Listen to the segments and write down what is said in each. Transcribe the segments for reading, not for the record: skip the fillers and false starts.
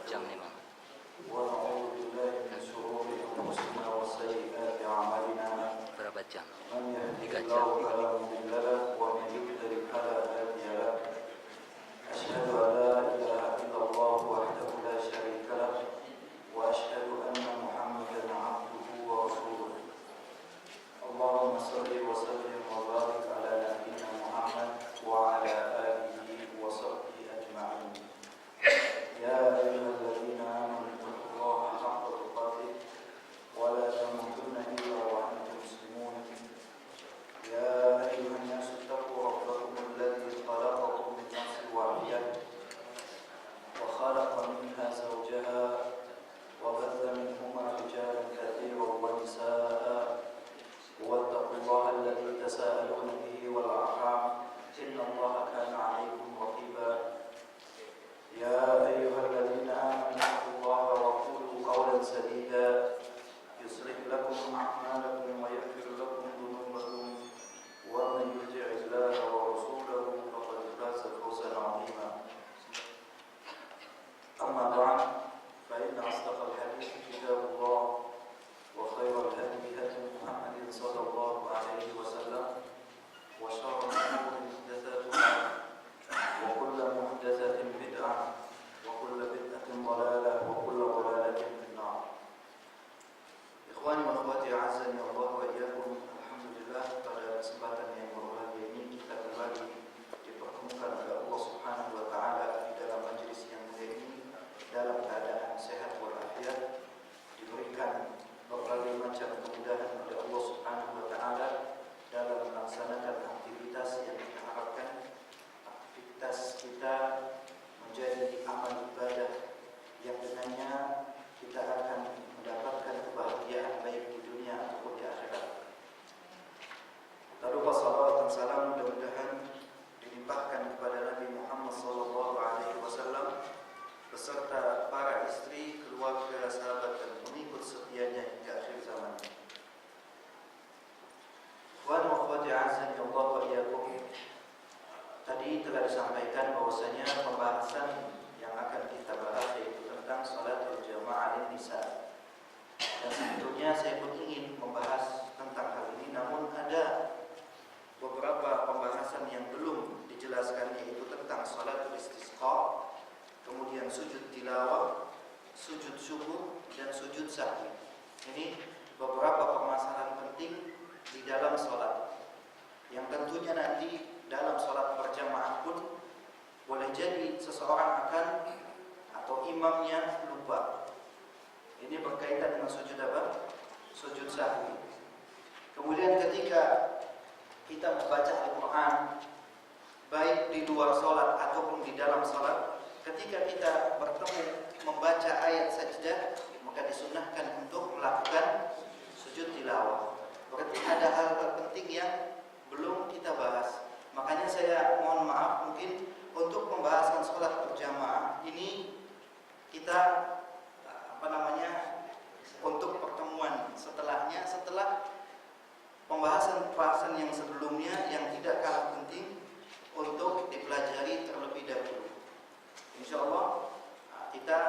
jam nih bang. ونعوذ بالله من شرور أنفسنا وسيئات أعمالنا. Berapa jam? من يهده 3 الله jam. فلا مضل له ومن يضلل فلا هادي له. أشهد أن لا إله إلا الله وحده لا شريك له وأشهد أن محمدا عبده ورسوله. اللهم صل وسلم وبارك على نبينا محمد وعلى آله وصحبه أجمعين. يا أيها الذين آمنوا اتقوا الله حق تقاته ولا تموتن إلا وأنتم مسلمون. يا أيها الناس اتقوا ربكم الذي خلقكم من نفس واحدة وخلق منها زوجها وبث منهما رجالا كثيرا ونساء واتقوا الله الذي تساءلون به والأرحام إن الله كان عليكم رقيبا. يا أيها الذين آمنوا اتقوا الله وقولوا قولا سديدا يصلح لكم أعمالكم ويغفر لكم ذنوبكم ومن يطع الله ورسوله فقد فاز فوزا عظيما. أما بعد فإن أصدق الحديث كتاب الله وخير الهدي هدي محمد صلى الله عليه وسلم وشر الأمور محدثاتها وكل محدثة بدعة وكل بدعة ضلالة وكل ضلالة في النار. Ikhwani wa akhwati a'azzani Allah wa iyyakum. Alhamdulillah, pada kesempatan yang berbahagia ini kita kembali dipertemukan oleh Allah Subhanahu wa taala di dalam majelis yang mulia ini dalam keadaan sehat walafiat, diberikan berbagai macam kemudahan oleh Allah Subhanahu wa taala dalam melaksanakan aktivitas yang kita harapkan aktivitas kita menjadi amal ibadah yang dengannya kita akan mendapatkan kebahagiaan baik di dunia ataupun di akhirat. Tak lupa salawat dan salam mudah-mudahan dilimpahkan kepada Nabi Muhammad SAW beserta para istri, keluarga, sahabat dan pengikut setianya hingga akhir zaman. Wa akhwati azan ya Allah wa iyyakum. Tadi telah disampaikan bahwasanya pembahasan yang akan kita bahas yaitu tentang salatul jamaah lin-nisa. Dan sebetulnya saya pun ingin membahas tentang hal ini, namun ada beberapa pembahasan yang belum dijelaskan yaitu tentang salatul istisqa, kemudian sujud tilawah, sujud syukur dan sujud sahwi. Ini beberapa permasalahan penting di dalam salat yang tentunya nanti dalam salat berjamaah pun boleh jadi seseorang akan atau imamnya lupa. Ini berkaitan dengan sujud apa? Sujud sahwi. Kemudian ketika kita membaca Al-Quran baik di luar salat ataupun di dalam salat, ketika kita bertemu membaca ayat sajdah, maka disunnahkan untuk melakukan sujud tilawah. Berarti ada hal-hal penting yang belum kita bahas. Makanya saya mohon maaf mungkin untuk pembahasan sholat berjamaah ini kita untuk pertemuan setelahnya, setelah pembahasan yang sebelumnya yang tidak kalah penting untuk dipelajari terlebih dahulu. InsyaAllah kita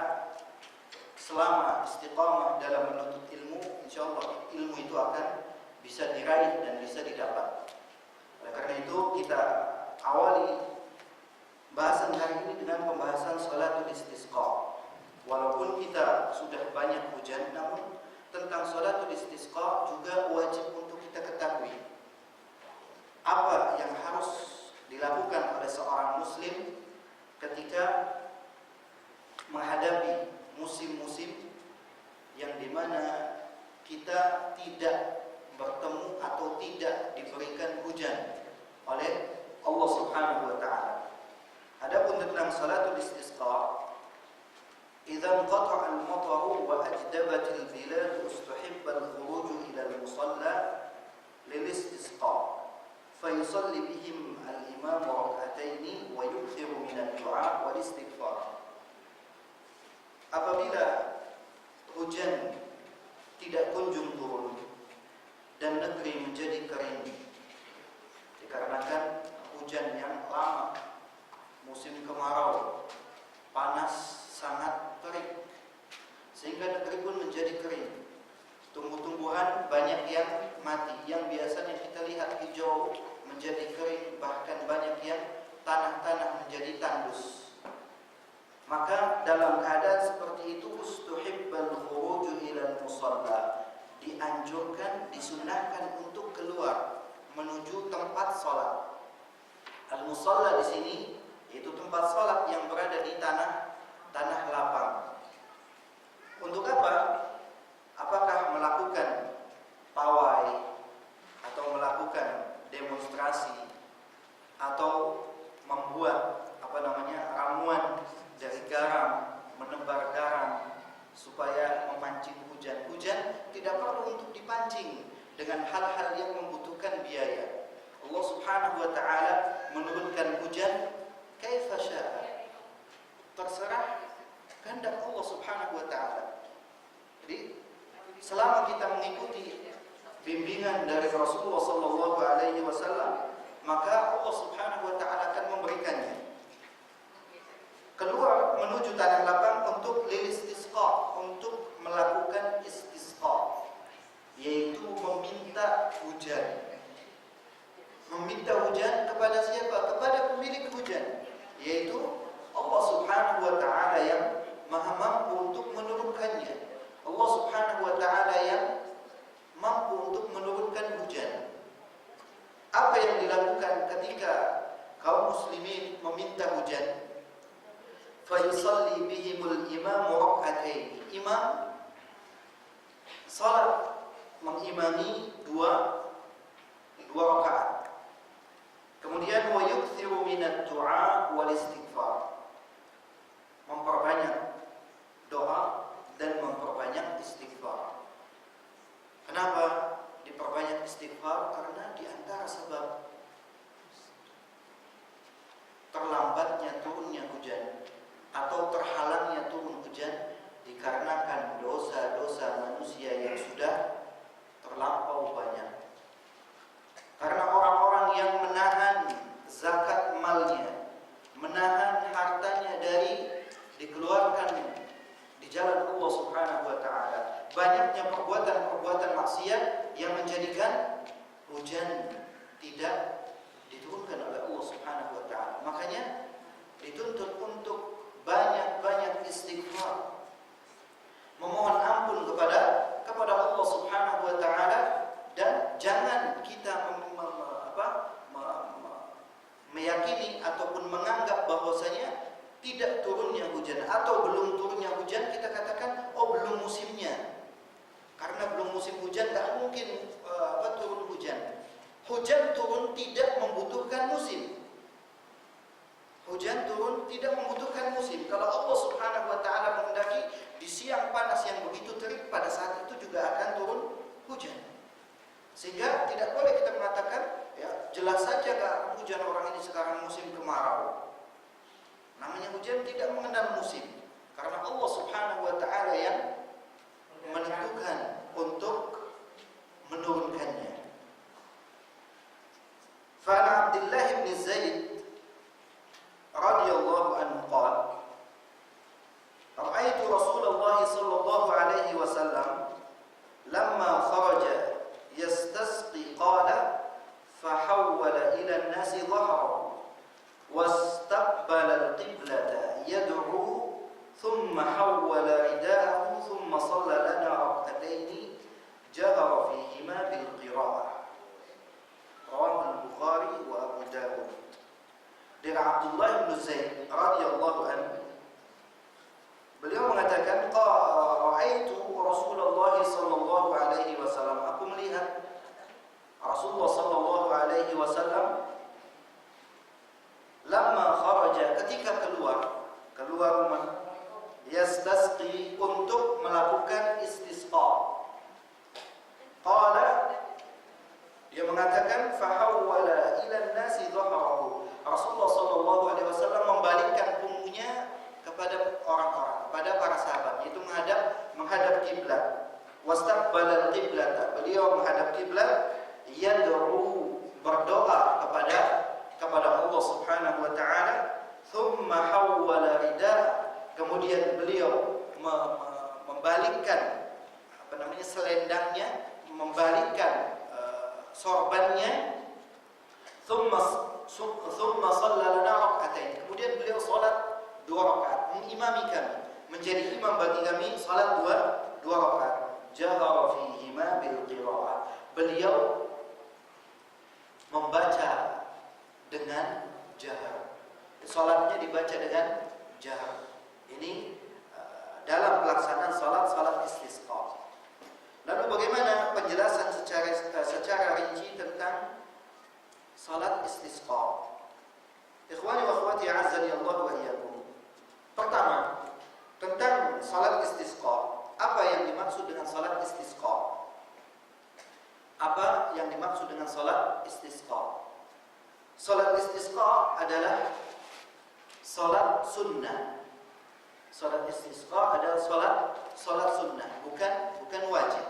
selama istiqamah dalam menuntut ilmu, InsyaAllah ilmu itu akan bisa diraih dan bisa didapat. Oleh karena itu kita awali bahasan hari ini dengan pembahasan salatul istisqa. Walaupun kita sudah banyak hujan, namun tentang salatul istisqa juga wajib untuk kita ketahui apa yang harus dilakukan oleh seorang muslim ketika menghadapi musim-musim yang dimana kita tidak bertemu atau tidak diberikan hujan oleh Allah Subhanahu wa taala. Adapun tentang salatul istisqa, idza qata'a al-mataru wa ajdabat al-bilad ustahibba al-khuruj ila al-musalla lil-istisqa fayusalli bihim al-imam rak'atayn wa yukthiru min ad-du'a wal istighfar. Apabila hujan tidak kunjung turun dan negeri menjadi kering dikarenakan hujan yang lama, musim kemarau, panas sangat terik, dianjurkan, disunnahkan untuk keluar menuju tempat sholat. Al-musalla di sini yaitu tempat sholat yang berada di tanah lapang. Untuk apa? Apakah melakukan pawai atau melakukan demonstrasi atau membuat ramuan dari garam, menebar garam supaya memancing hujan. Hujan tidak perlu untuk dipancing dengan hal-hal yang membutuhkan biaya. Allah Subhanahu wa taala menurunkan hujan kaifa syaa. Terserah kehendak Allah Subhanahu wa taala. Jadi selama kita mengikuti bimbingan dari Rasulullah sallallahu alaihi wasallam, maka Allah Subhanahu wa taala akan memberikannya. Keluar menuju tanah lapang untuk lilistisqa, untuk melakukan istisqa, yaitu meminta hujan. Meminta hujan kepada siapa? Kepada pemilik hujan, yaitu Allah Subhanahu wa taala yang Maha mampu untuk menurunkannya. Allah Subhanahu wa taala yang mampu untuk menurunkan hujan. Apa yang dilakukan ketika kaum muslimin meminta hujan? Fayusalli bihimul imamu rak'atain. Imam salat mengimami dua rakaat. Kemudian wa yukthiru minad du'a wal istighfar. Memperbanyak doa dan memperbanyak istighfar. Kenapa diperbanyak istighfar? Karena di antara sebab terlambatnya turunnya hujan atau terhalangnya turun hujan dikarenakan dosa-dosa manusia yang sudah terlampau banyak. Karena orang-orang yang menahan zakat malnya, menahan hartanya dari dikeluarkan di jalan Allah Subhanahu wa taala, banyaknya perbuatan-perbuatan maksiat yang menjadikan hujan tidak diturunkan oleh Allah Subhanahu wa taala. Makanya dituntut untuk banyak-banyak istighfar, memohon ampun kepada Allah Subhanahu wa taala, dan jangan kita meyakini ataupun menganggap bahwasanya tidak turunnya hujan atau belum turunnya hujan kita katakan oh belum musimnya. Karena belum musim hujan tidak mungkin turun hujan. Hujan turun tidak membutuhkan musim. Hujan turun tidak membutuhkan musim. Kalau Allah Subhanahu wa taala menghendaki di siang panas yang begitu terik, pada saat itu juga akan turun hujan. Sehingga tidak boleh kita mengatakan ya jelas saja gak hujan orang ini sekarang musim kemarau. Namanya hujan tidak mengenal musim. Karena Allah Subhanahu wa taala yang menentukan untuk menurunkannya. Fa Abdullah bin Zaid radhiyallahu anhu qala ra'aitu Rasulullah sallallahu alaihi wasallam lamma kharaja yastasqi qala fahawwala ila an-nasi dhahrahu wastaqbala al-qiblata yad'u thumma hawwala ridaahu thumma shalla lana rak'atayn jahara fihima bil qira'ah. Rawahu al-Bukhari wa Abu Dawud. Dari Abdullah bin Zaid radhiyallahu anhu, beliau mengatakan ra'aitu Rasulullah sallallahu alaihi wasallam, aku melihat Rasulullah sallallahu alaihi wasallam lamma kharaja, ketika keluar rumah, yastasqi, untuk melakukan istisqa. Qala, dia mengatakan fahawwala ila an-nasi dhahrahu. Rasulullah sallallahu alaihi wasallam membalikkan punggungnya kepada orang-orang, kepada para sahabat, yaitu menghadap kiblat. Wastaqbala al-qiblata, beliau menghadap kiblat, yad'u, berdoa kepada Allah Subhanahu wa taala, thumma hawwala ridaahu, kemudian beliau membalikkan selendangnya, membalikkan sorbannya, thumma shalla lana rak'atain, kemudian beliau salat 2 rakaat, mengimami kami, menjadi imam bagi kami salat 2 rakaat, jahara fihi fihima bil qiraah. Beliau membaca dengan jahar. Salatnya dibaca dengan jahar. Ini dalam pelaksanaan salat istisqa. Lalu bagaimana penjelasan secara rinci tentang salat istisqa? Ikhwani wa akhwati a'azzani Allah wa iyyakum. Pertama, tentang salat istisqa. Apa yang dimaksud dengan salat istisqa? Apa yang dimaksud dengan salat istisqa? Salat istisqa adalah salat sunnah. Salat istisqa adalah salat sunnah, bukan wajib.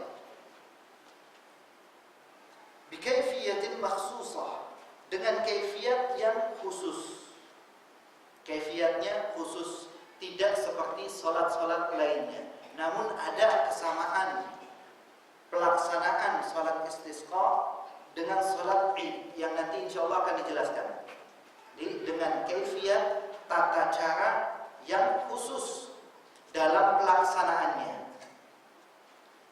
Bikaifiyatin makhsusah, dengan kaifiyat yang khusus. Kaifiyatnya khusus, tidak seperti salat-salat lainnya. Namun ada kesamaan pelaksanaan salat istisqa dengan salat Id yang nanti insyaallah akan dijelaskan. Dengan kaifiyat tata cara yang khusus dalam pelaksanaannya.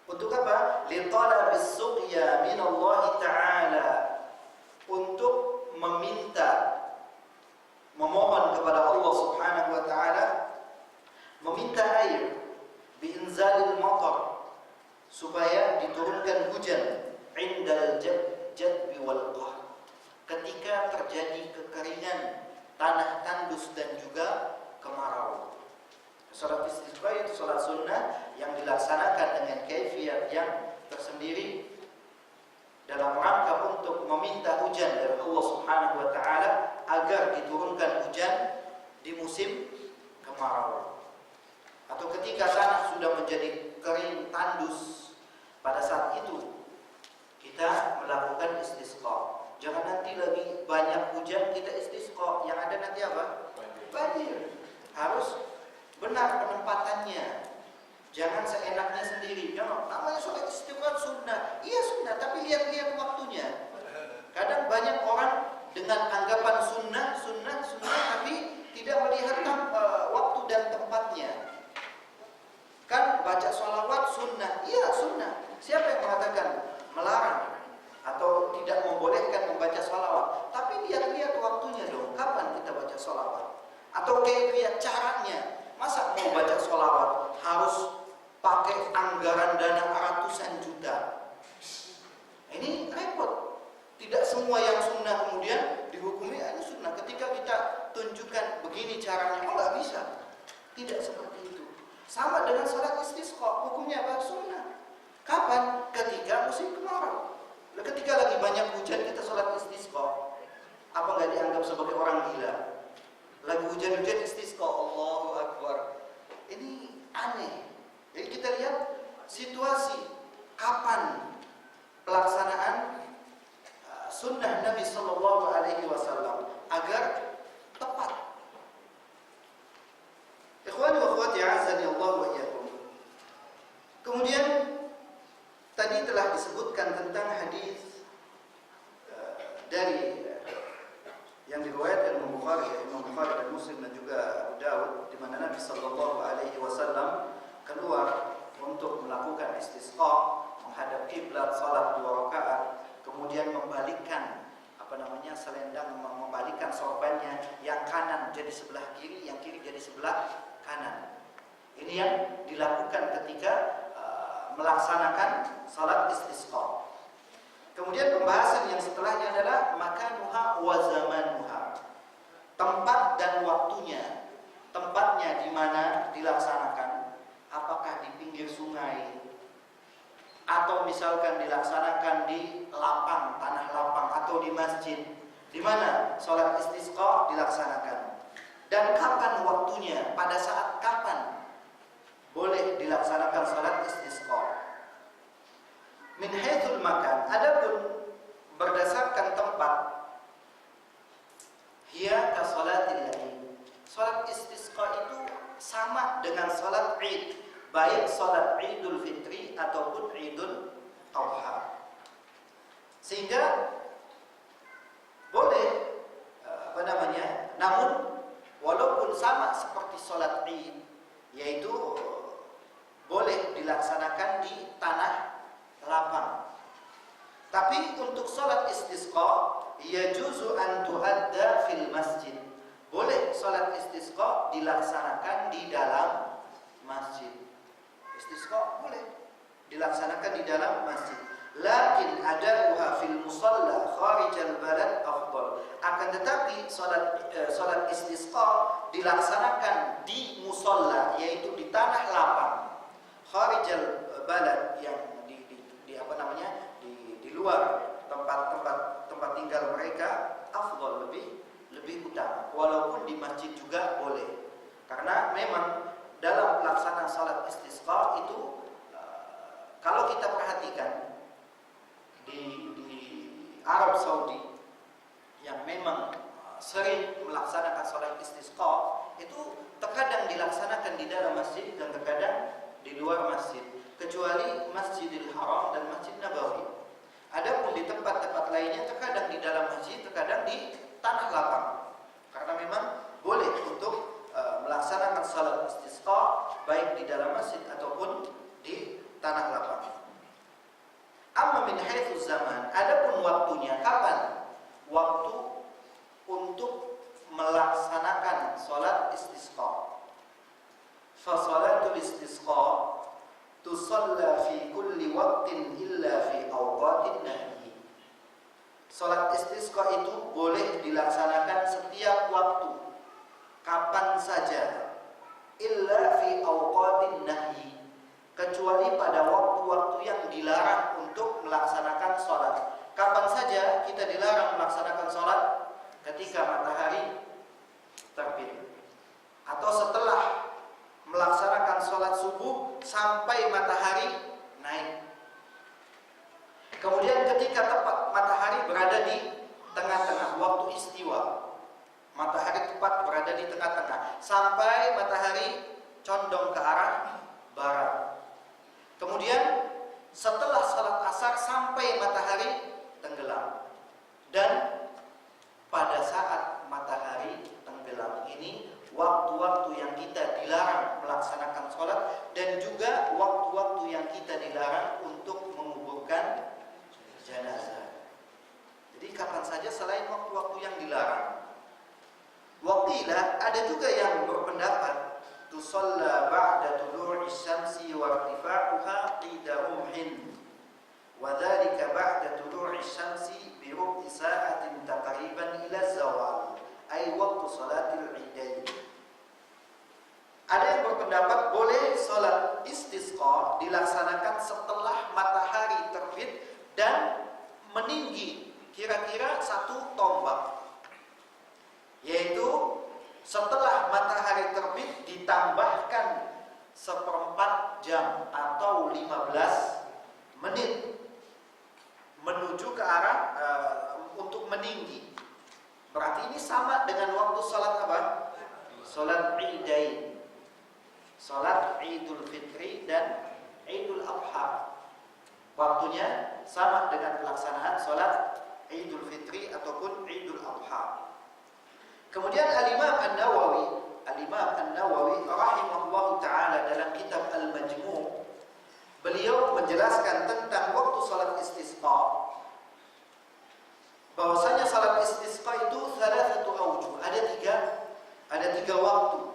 Untuk apa? Li talabis suqya min Allah Ta'ala, untuk memohon kepada Allah Subhanahu wa taala, meminta air, biinzalil matar, supaya diturunkan hujan, indal jadbi wal qahr, ketika terjadi kekeringan, tanah tandus dan juga kemarau. Salat istisqa itu salat sunnah yang dilaksanakan dengan kaifiyat yang tersendiri dalam rangka untuk meminta hujan dari Allah Subhanahu wa taala agar diturunkan hujan di musim kemarau. Atau ketika tanah sudah menjadi kering tandus, pada saat itu kita melakukan istisqa. Jangan nanti lagi banyak hujan kita istisqa, yang ada nanti apa? Banjir. Harus benar penempatannya. Jangan seenaknya sendiri. Jangan, namanya sholat istisqa sunnah. Iya sunnah, tapi lihat-lihat waktunya. Kadang banyak orang dengan anggapan sunnah, tapi tidak melihat waktu dan tempatnya. Kan baca sholawat sunnah, iya sunnah. Siapa yang mengatakan melarang atau tidak membolehkan membaca sholawat? Tapi lihat-lihat waktunya dong. Kapan kita baca sholawat? Atau kayak caranya? Masa mau baca sholawat harus pakai anggaran dana ratusan juta? Ini repot. Tidak semua yang sunnah kemudian dihukumi ini sunnah. Ketika kita tunjukkan begini caranya, oh nggak bisa. Tidak seperti itu. Sama dengan salat istisqa, hukumnya apa? Sunnah. Kapan? Ketika musim kemarau. Ketika lagi banyak hujan kita salat istisqa, apa nggak dianggap sebagai orang gila? Lagi hujan-hujan istisqa, Allahu Akbar. Ini aneh. Jadi kita lihat situasi kapan pelaksanaan sunnah Nabi Sallallahu Alaihi Wasallam agar tepat. Ikhwani wa akhwati a'azzani Allah wa iyyakum. Kemudian tadi telah disebutkan tentang hadis dari yang diriwayatkan Imam Bukhari dan Muslim dan juga Abu Dawud, di mana Nabi Sallallahu Alaihi Wasallam keluar untuk melakukan istisqa, menghadap kiblat, salat 2 rakaat, kemudian membalikkan selendang, membalikkan sorbannya, yang kanan jadi sebelah kiri, yang kiri jadi sebelah kanan. Ini yang dilakukan ketika melaksanakan salat istisqa. Kemudian pembahasan yang setelahnya adalah makanuha wa zamanuha, tempat dan waktunya. Tempatnya di mana dilaksanakan, apakah di pinggir sungai atau misalkan dilaksanakan di lapang, tanah lapang, atau di masjid. Di mana salat istisqa dilaksanakan, dan kapan waktunya, pada saat kapan boleh dilaksanakan salat istisqa. Min haitsul makan, adapun berdasarkan tempat, hiya ka salatil Id. Salat istisqa itu sama dengan salat Id, baik salat Idul Fitri ataupun Idul Adha. Sehingga boleh namun walaupun sama seperti salat Id, yaitu boleh dilaksanakan di tanah lapang Tapi untuk salat istisqa yajuzu an tuadda fil masjid. Boleh salat istisqa dilaksanakan di dalam masjid. Istisqa boleh dilaksanakan di dalam masjid. Lakin adauha fil musalla kharijal balad afdal. Akan tetapi salat istisqa dilaksanakan di musalla, yaitu di tanah lapang. Kharijal balad, yang di apa namanya? Di luar tempat tinggal mereka, afdal, lebih utama. Walaupun di masjid juga boleh. Karena memang dalam pelaksanaan salat istisqa itu kalau kita perhatikan di Arab Saudi yang memang sering melaksanakan salat istisqa, itu terkadang dilaksanakan di dalam masjid dan terkadang di luar masjid, kecuali Masjidil Haram dan Masjid Nabawi. Adapun di tempat-tempat lainnya terkadang di dalam masjid, terkadang di tanah lapang. Karena memang boleh untuk melaksanakan salat istisqa baik di dalam masjid ataupun di tanah lapang. Amma min haitsu zaman, adapun waktunya kapan? Waktu untuk melaksanakan salat istisqa. Fa salatul istisqa tusalla fi kulli waqtin illa fi awqatin nahi. Salat istisqa itu boleh dilaksanakan setiap waktu, kapan saja, illa fi awqatin nahi, kecuali pada waktu-waktu yang dilarang untuk melaksanakan salat. Kapan saja kita dilarang melaksanakan salat? Ketika matahari terbit atau setelah melaksanakan salat subuh sampai matahari naik. Kemudian ketika tepat matahari berada di tengah-tengah, waktu istiwa, matahari tepat berada di tengah-tengah sampai matahari condong ke arah barat. Kemudian setelah salat asar sampai matahari tenggelam. Dan pada saat matahari tenggelam ini waktu-waktu yang kita dilarang melaksanakan salat, dan juga waktu-waktu yang kita dilarang untuk menguburkan jenazah. Jadi kapan saja selain waktu-waktu yang dilarang. Waqila, ada juga yang berpendapat tusalla ba'da tulu'i syamsi wa irtifa'uha qida rumhin, wa dhalika ba'da tulu'i syamsi bi rub'i sa'atin taqriban ila zawal, ay waqtu salatil idain. Ada yang berpendapat boleh salat istisqa dilaksanakan setelah matahari terbit dan meninggi kira-kira 1 tombak, yaitu setelah matahari terbit ditambahkan 1/4 jam atau 15 menit menuju ke arah untuk meninggi. Berarti ini sama dengan waktu salat apa? Salat Idain, salat Idul Fitri dan Idul Adha. Waktunya sama dengan pelaksanaan salat Idul Fitri ataupun Idul Adha. Kemudian Al-Imam An-Nawawi rahimahullahu ta'ala dalam kitab Al-Majmu', beliau menjelaskan tentang waktu salat istisqa, bahwasanya salat istisqa itu thalathatu awjuh, ada tiga waktu.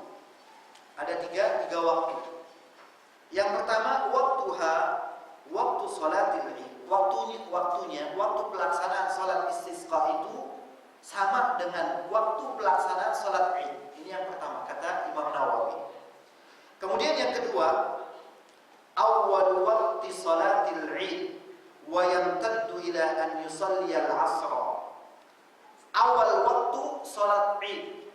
Ada tiga waktu. Yang pertama, waktu salatil Id. Waktu pelaksanaan salat istisqa itu sama dengan waktu pelaksanaan salat Id. Ini yang pertama, kata Imam Nawawi. Kemudian yang kedua, awwal waqti salatil Id wa yamtaddu ila an yusalli al-'asr. Awal waktu salat Id.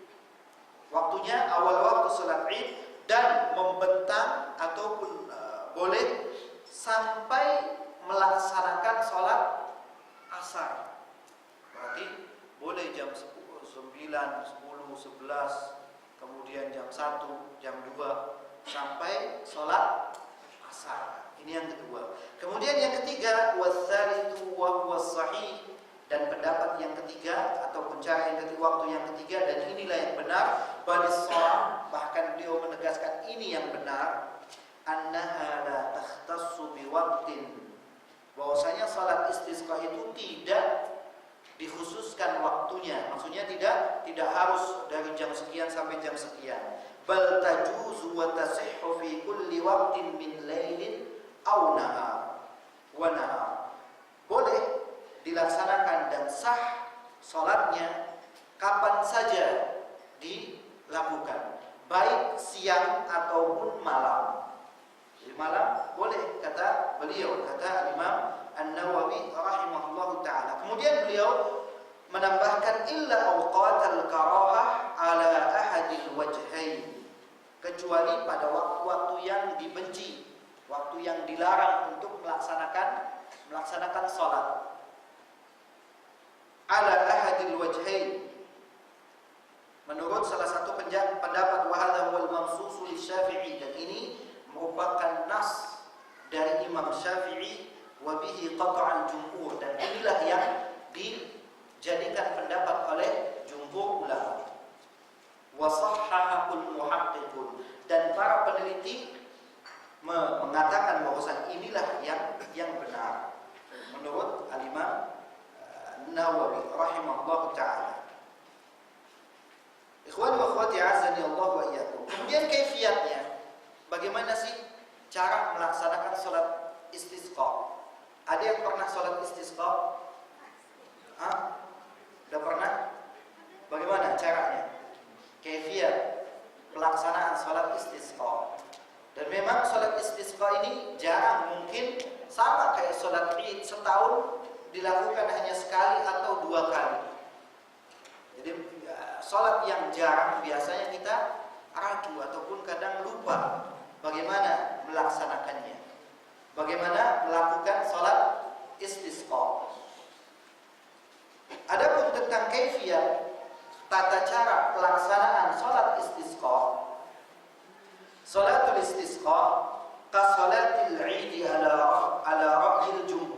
Waktunya awal waktu salat Id dan membentang ataupun boleh sampai melaksanakan salat asar. Berarti boleh jam 10, 9, 10, 11, kemudian jam 1, jam 2 sampai salat asar. Ini yang kedua. Kemudian yang ketiga, watsalitsu wa huwa sahih, dan pendapat yang ketiga atau cara yang ketiga, waktu yang ketiga, dan inilah yang benar, balis-shawab, bahkan beliau menegaskan ini yang benar, annaha la takhtassu biwaqtin, bahwasanya salat istisqa itu tidak dikhususkan waktunya, maksudnya tidak harus dari jam sekian sampai jam sekian. Bal tajuzu wa tasihhu fi kulli waqtin min lailin aw nahar wa nahar. Boleh dilaksanakan dan sah salatnya kapan saja dilakukan, baik siang ataupun malam. Jadi malam boleh, kata beliau, kata Imam An-Nawawi rahimahullahu ta'ala. Kemudian beliau menambahkan illa awqatal karahah ala ahadil wajhain, kecuali pada waktu-waktu yang dibenci, waktu yang dilarang untuk melaksanakan salat. Ala ahadil wajhain, menurut salah satu pendapat, wa hadha huwal mansus li Syafi'i, dan ini merupakan nas dari Imam Syafi'i, wa bihi qata'al jumhur, dan inilah yang dijadikan pendapat oleh jumhur ulama. Wa sahhahul muhaqqiqun, dan para peneliti mengatakan bahwasanya inilah yang benar menurut Al-Imam Nawawi rahimahullahu ta'ala. Ikhwani wa akhwati azani Allah wa iyyakum. Kemudian kaifiatnya, bagaimana sih cara melaksanakan salat istisqa? Ada yang pernah salat istisqa? Udah pernah? Bagaimana caranya? Kaifiat pelaksanaan salat istisqa. Dan memang salat istisqa ini jarang, mungkin sama kayak salat Id, setahun dilakukan hanya sekali atau 2 kali. Jadi salat yang jarang biasanya kita ragu ataupun kadang lupa bagaimana melaksanakannya, bagaimana melakukan salat istisqa. Adapun tentang kaifiyat, tata cara pelaksanaan salat istisqa, salatul istisqa ka salatil 'id ala ra'yil jumhur.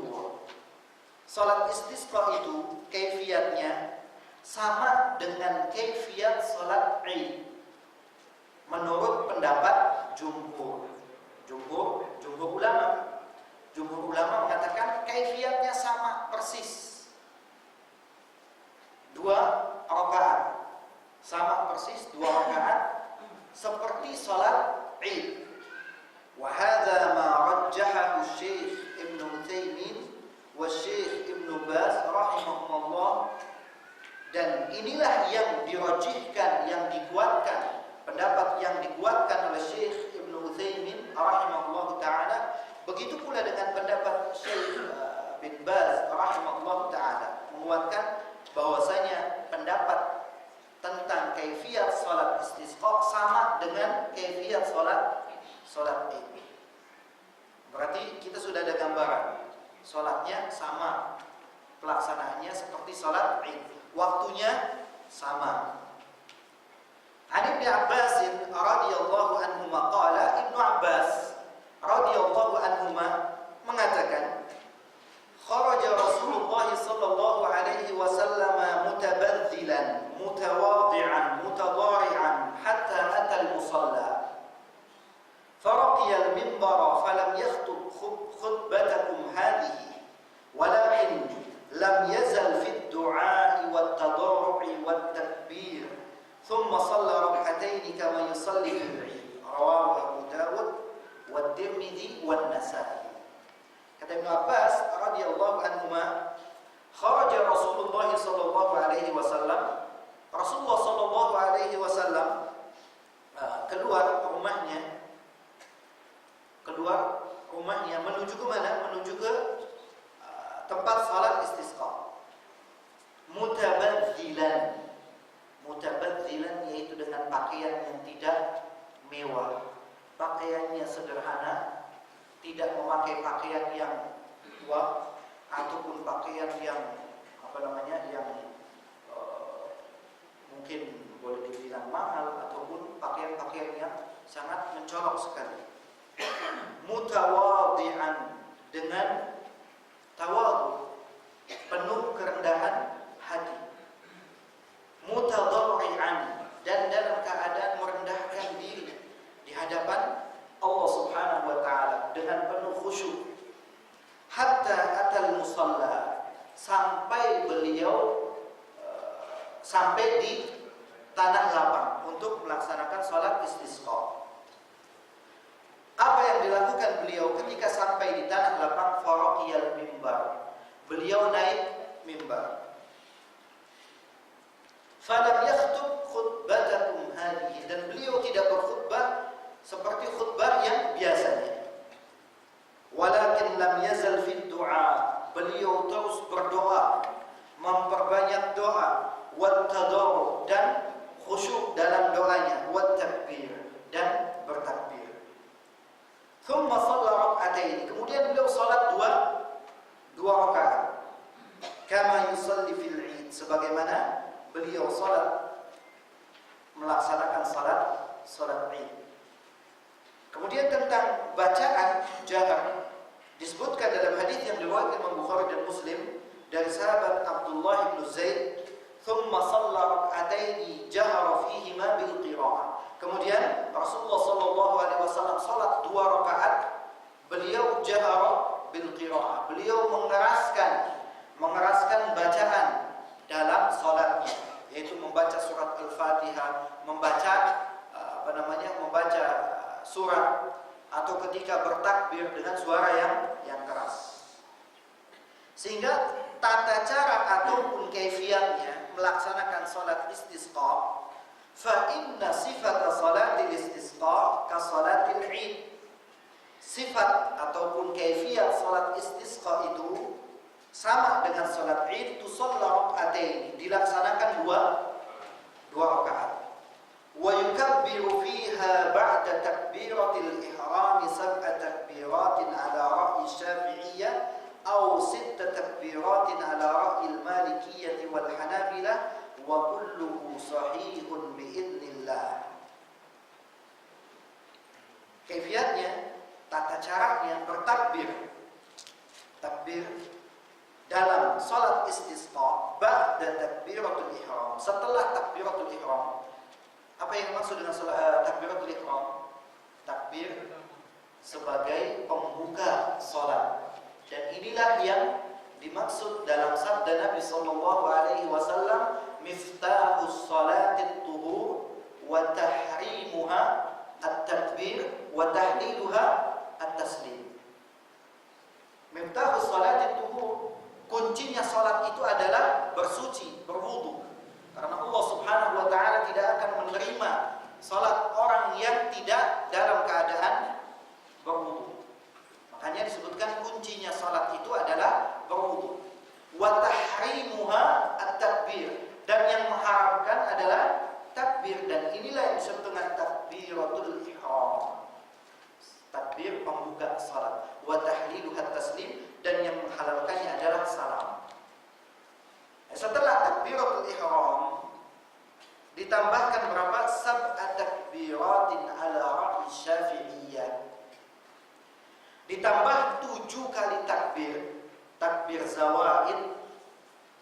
Salat istisqa itu kaifiyatnya sama dengan kaifiyat salat Id menurut pendapat jumhur ulama. Jumhur ulama mengatakan kaifiyatnya sama persis, 2 rakaat, sama persis 2 rakaat seperti salat Id. Wa hadza ma rajjahahu Syekh Ibnu Utsaimin wa Syekh Ibnu Baz rahimahumullah, dan inilah yang dirajihkan, yang dikuatkan, pendapat yang dikuatkan oleh Syekh Ibnu Utsaimin rahimahullah ta'ala. Begitu pula dengan pendapat Syekh bin Baz rahimahullah ta'ala, menguatkan bahwasanya pendapat tentang kaifiyat salat istisqa sama dengan kaifiyat salat Id. Berarti kita sudah ada gambaran, salatnya sama, pelaksanaannya seperti salat Id, waktunya sama. An Ibnu Abbas radhiyallahu anhu qala, Ibnu Abbas radhiyallahu anhu mengatakan, kharaja Rasulullah sallallahu alaihi wasallam mutabaddilan mutawadhi'an mutadari'an hatta ata al-musalla faraqiya al-minbara falam yakhutub khutbatakum hadhihi walakin lam yazal fi ad-du'a wat-tadarru'i wat-takbir thumma shalla rak'atayn kama yusalli fil 'id. Rawahu Abu Dawud wa Tirmidzi wa Nasa'i. Kata Ibnu Abbas radhiyallahu anhuma, kharaja Rasulullah sallallahu alaihi wasallam, Rasulullah sallallahu alaihi wasallam keluar rumahnya menuju ke mana? Menuju ke tempat salat istisqa. Mutabaddilan yaitu dengan pakaian yang tidak mewah, pakaiannya sederhana, tidak memakai pakaian yang tua ataupun pakaian yang yang mungkin boleh dibilang mahal ataupun pakaian-pakaian yang sangat mencolok sekali. Mutawadhi'an, dengan tawadhu, penuh kerendahan hati. Mutadharri'an, dan dalam keadaan merendahkan diri di hadapan Allah Subhanahu wa taala dengan penuh khusyuk. Hatta atal musalla, sampai beliau sampai di tanah lapang untuk melaksanakan sholat istisqa. Apa yang dilakukan beliau ketika sampai di tanah lapang? Faraqiyal mimbar, beliau naik mimbar. Falam yakhtub khutbatakum hadhihi, dan beliau tidak berkhutbah seperti khutbah yang biasanya. Walakin lam yazal fi du'a, beliau terus berdoa, memperbanyak doa, wat tadarru, dan khusyuk dalam doanya, wat takbir, dan bertakbir. Thumma shalla rak'atayn, kemudian beliau salat dua rakaat. Kama yusalli fil 'id, sebagaimana beliau salat melaksanakan salat Id. Kemudian tentang bacaan jahar, disebutkan dalam hadis yang diriwayatkan Imam Bukhari dan Muslim dari sahabat Abdullah bin Zaid, "Tsumma shalla rak'atayn jahara fihima bil qira'ah." Kemudian Rasulullah sallallahu alaihi wasallam salat 2 rakaat, beliau jahara bil qira'ah, beliau mengeraskan bacaan dalam salatnya, yaitu membaca surat Al-Fatihah, membaca surat, atau ketika bertakbir dengan suara yang keras. Sehingga tata cara ataupun kaifiyatnya melaksanakan salat istisqa, fa inna sifat salatil istisqa ka salatil 'id. Sifat ataupun kaifiyat salat istisqa itu sama dengan salat Id, tusalla rak'atayn, dilaksanakan dua rakaat. Wa yukabbiru fiha ba'da takbiratil ihram sab'a takbiratin ala ra'yi Syafi'iyyah aw 6 takbiratin ala ra'yi al-Malikiyyah wal Hanabilah, wa kulluhu sahihun bi'idznillah. Kaifiyatnya, tata caranya bertakbir. Takbir dalam salat istisqa ba'da takbiratul ihram, setelah takbiratul ihram. Apa yang maksud dengan takbiratul ihram? Takbir sebagai pembuka salat. Dan inilah yang dimaksud dalam sabda Nabi sallallahu alaihi wasallam, miftahus salatit tuhur wa tahrimuha at-takbir wa tahliluha at-taslim. Miftahus salatit tuhur, kuncinya salat itu adalah bersuci, berwudu. Karena Allah Subhanahu wa taala tidak akan menerima salat orang yang tidak dalam keadaan berwudu. Makanya disebutkan kuncinya salat itu adalah berwudu. Wa tahrimuha at-takbir, dan yang mengharamkan adalah takbir, dan inilah yang disebut dengan takbiratul ihram. Takbir pembuka salat. Wa tahliluha at-taslim, dan yang menghalalkannya adalah salam. Setelah takbiratul ihram ditambahkan berapa? Sab'a takbiratin ala ra'yi Syafi'iyyah. Ditambah 7 kali takbir zawaid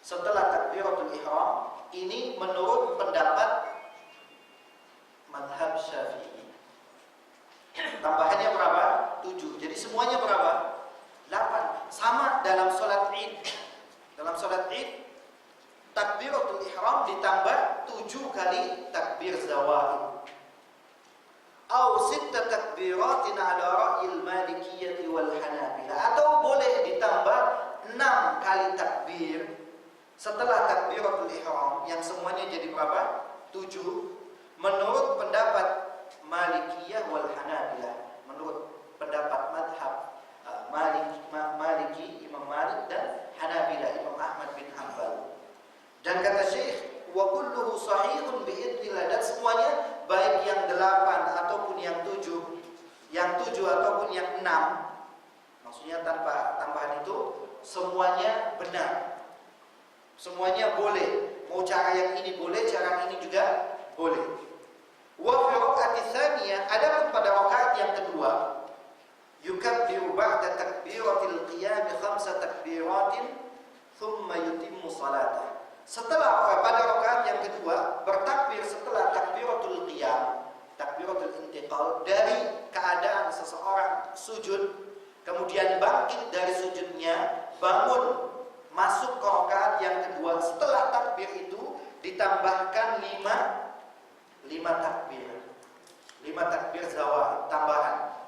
setelah takbiratul ihram. Ini menurut pendapat mazhab Syafi'i. Tambahannya berapa? 7. Jadi semuanya berapa? 8. Sama dalam salat Id. Dalam salat Id, takbiratul ihram ditambah 7 kali takbir zawaid. Aw 6 takbiratin ala ra'yil Malikiyyah wal Hanabilah, atau boleh ditambah 6 kali takbir setelah takbiratul ihram, yang semuanya jadi berapa? 7. Menurut pendapat Malikiyah wal Hanabilah, menurut pendapat madhab Maliki, Imam Malik, dan Hanabilah, Imam Ahmad bin Hanbal. Dan kata Syekh, wa kulluhu sahihun bi'idznillah, dan semuanya baik yang 8 ataupun yang 7, ataupun yang 6, maksudnya tanpa tambahan itu, semuanya benar, semuanya boleh. Mau cara yang ini boleh, cara ini juga boleh. Wa fi rakaat tsaniyah, adapun pada rakaat yang kedua, yukabbiru ba'da takbiratil qiyam 5 takbiratin thumma yutimmu salatah. Setelah pada rakaat yang kedua bertakbir setelah takbiratul qiyam, takbiratul intiqal, dari keadaan seseorang sujud, kemudian bangkit dari sujudnya, bangun masuk ke kedua setelah takbir itu ditambahkan 5 takbir. 5 takbir zawaid tambahan.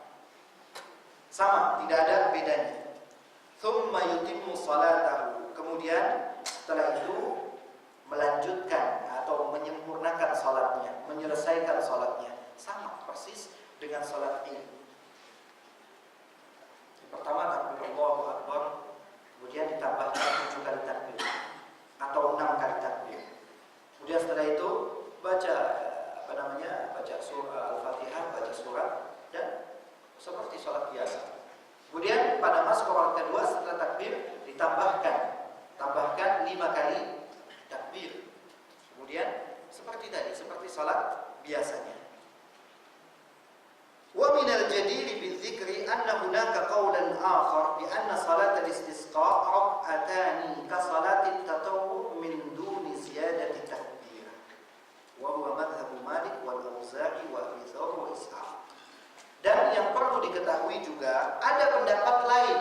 Sama, tidak ada bedanya. Tsumma yutimmu salatahu. Kemudian setelah itu melanjutkan atau menyempurnakan salatnya, menyelesaikan salatnya. Sama persis dengan salat ini. Pertama takbir Allahu Akbar, kemudian ditambahkan 7 kali takbir atau 6 kali takbir. Kemudian setelah itu baca baca surah Al-Fatihah, baca surat dan seperti sholat biasa. Kemudian pada masuk rakaat kedua setelah takbir ditambahkan 5 kali takbir. Kemudian seperti tadi, seperti sholat biasanya. Wa minal jadiri bidzikri anna hunaka qawlan akhar bi anna salat al-istisqa rak'atani ka salati at-tatawwu min duni ziyadati takbir. Wa huwa madhhab Malik wal Auza'i wa Abi Thawr wa Ishaq. Dan yang perlu diketahui juga ada pendapat lain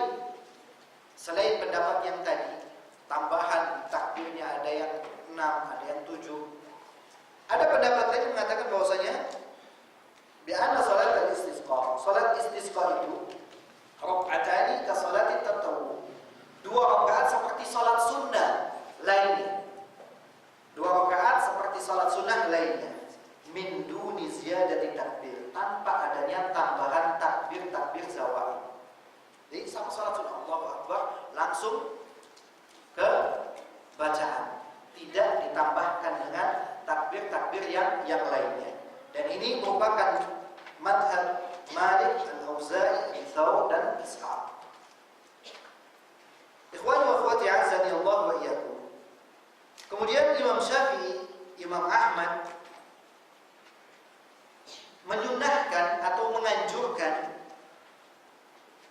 selain pendapat yang tadi. Tambahan takbirnya ada yang 6, ada yang 7. Ada pendapat lain yang mengatakan bahwasanya bi'anna salat al-istisqa. Salat istisqa itu rak'atani ka salati tatawwu. 2 rakaat seperti salat sunnah lainnya. 2 rakaat seperti salat sunnah lainnya. Min duni ziyadati takbir, tanpa adanya tambahan takbir zawaid. Jadi sama salat sunnah Allahu Akbar langsung ke bacaan, tidak ditambahkan dengan takbir yang lainnya. Dan ini merupakan madhab Malik, Al-Auza'i, Thawr dan Ishaq. Ikhwani wa akhwati azani Allah wa iyyakum. Kemudian Imam Syafi'i, Imam Ahmad menyunnahkan atau menganjurkan,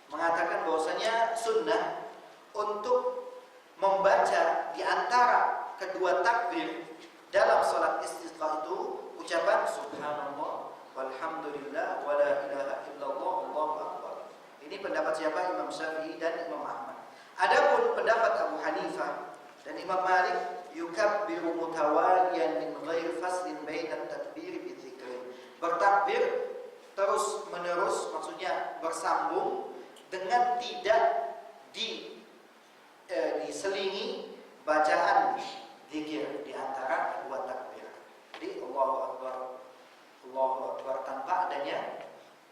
mengatakan bahwasanya sunnah untuk membaca di antara kedua takbir dalam salat istisqa itu ucapan subhanallah walhamdulillah wala ilaha illallah Allahu akbar. Ini pendapat siapa? Imam Syafi'i dan Imam Ahmad. Adapun pendapat Abu Hanifah dan Imam Malik, yukabbiru mutawaliyan min ghairi faslin baina at-takbir bi dzikrin. Bertakbir terus menerus, maksudnya bersambung dengan tidak diselingi bacaan zikir di antara kedua takbir. Jadi Allahu Akbar tanpa adanya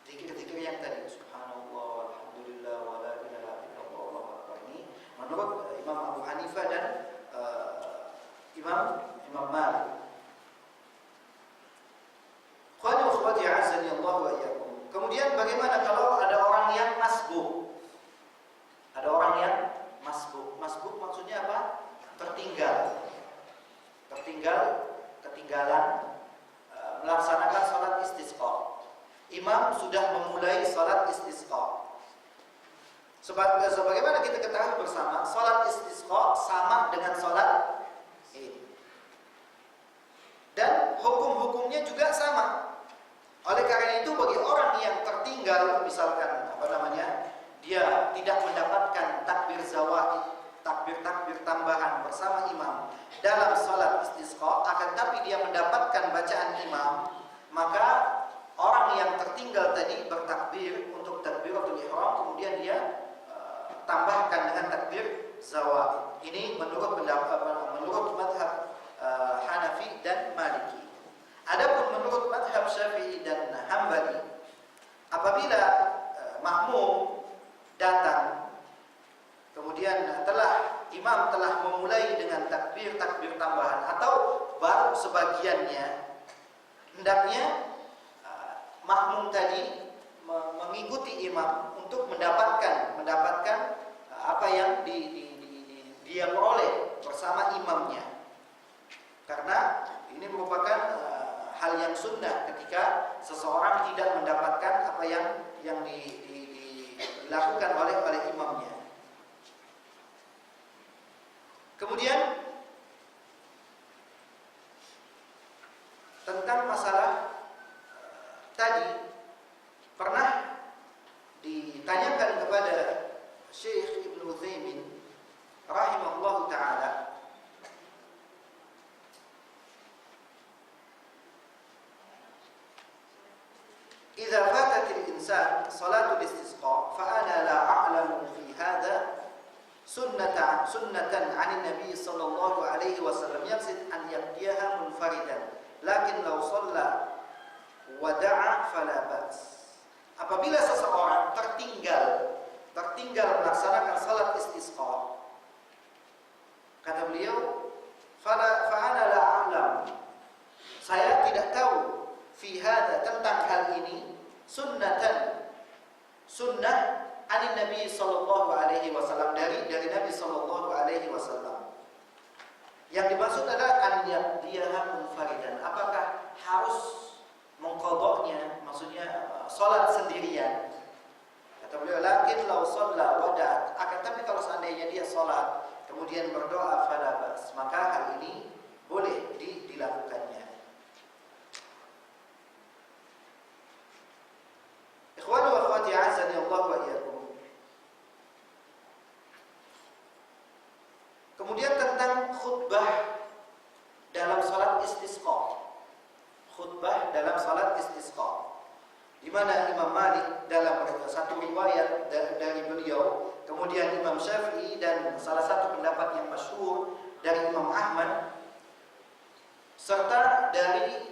zikir-zikir yang tadi subhanallah walhamdulillah wala ilaha illallah Allahu akbar. Ini menurut Imam Abu Hanifah dan Imam Malik. Qul akhwati azani Allah wa iyyakum. Kemudian bagaimana kalau ada orang yang masbuk? Ada orang yang masbuk. Masbuk maksudnya apa? Ketinggalan melaksanakan salat istisqa. Imam sudah memulai salat istisqa. Sebagaimana kita ketahui bersama, salat istisqa sama dengan salat Id. Dan hukum-hukumnya juga sama. Oleh karena itu bagi orang yang tertinggal, misalkan dia tidak mendapatkan takbir zawaid, takbir tambahan bersama imam dalam salat istisqa, akan tapi dia mendapatkan bacaan imam, maka orang yang tertinggal tadi bertakbir untuk takbiratul ihram, kemudian dia tambahkan dengan takbir zawaid. Ini menurut mazhab Hanafi dan Maliki. Adapun menurut mazhab Syafi'i dan Hambali, apabila makmum datang kemudian imam telah memulai dengan takbir tambahan atau baru sebagiannya, hendaknya makmum tadi mengikuti imam untuk mendapatkan apa yang dia peroleh bersama imamnya. Karena ini merupakan hal yang sunnah ketika seseorang tidak mendapatkan apa yang dilakukan oleh imamnya. Kemudian tentang masalah tadi pernah ditanyakan kepada Syekh Ibnu Utsaimin rahimahullahu taala idza fatatil insan salatul istisqa fa ana la a'lamu fi hadha sunnatan 'an Nabi sallallahu alaihi wasallam yaqsid an yaqdiyaha munfaridan lakin law shalla wada'a fala ba's. Apabila seseorang tertinggal melaksanakan salat istisqa, kata beliau, fa ana la a'lam, saya tidak tahu fi hadza tentang hal ini sunnah anin Nabi sallallahu alaihi wasallam dari Nabi sallallahu alaihi wasallam. Yang dimaksud adalah an yaqdiyaha munfaridan, apakah harus mengqadha'nya, maksudnya salat sendirian. Kata beliau, lakin law shalla wada, akan tapi kalau seandainya dia salat kemudian berdoa fala bas, maka hal ini boleh dilakukannya. Ikhwani wa akhwati azani Allah wa iyyakum. Kemudian tentang khutbah dalam salat istisqa. Khutbah dalam salat istisqa, di mana Imam Malik dalam satu riwayat dari beliau, kemudian Imam Syafi'i dan salah satu pendapat yang masyhur dari Imam Ahmad, serta dari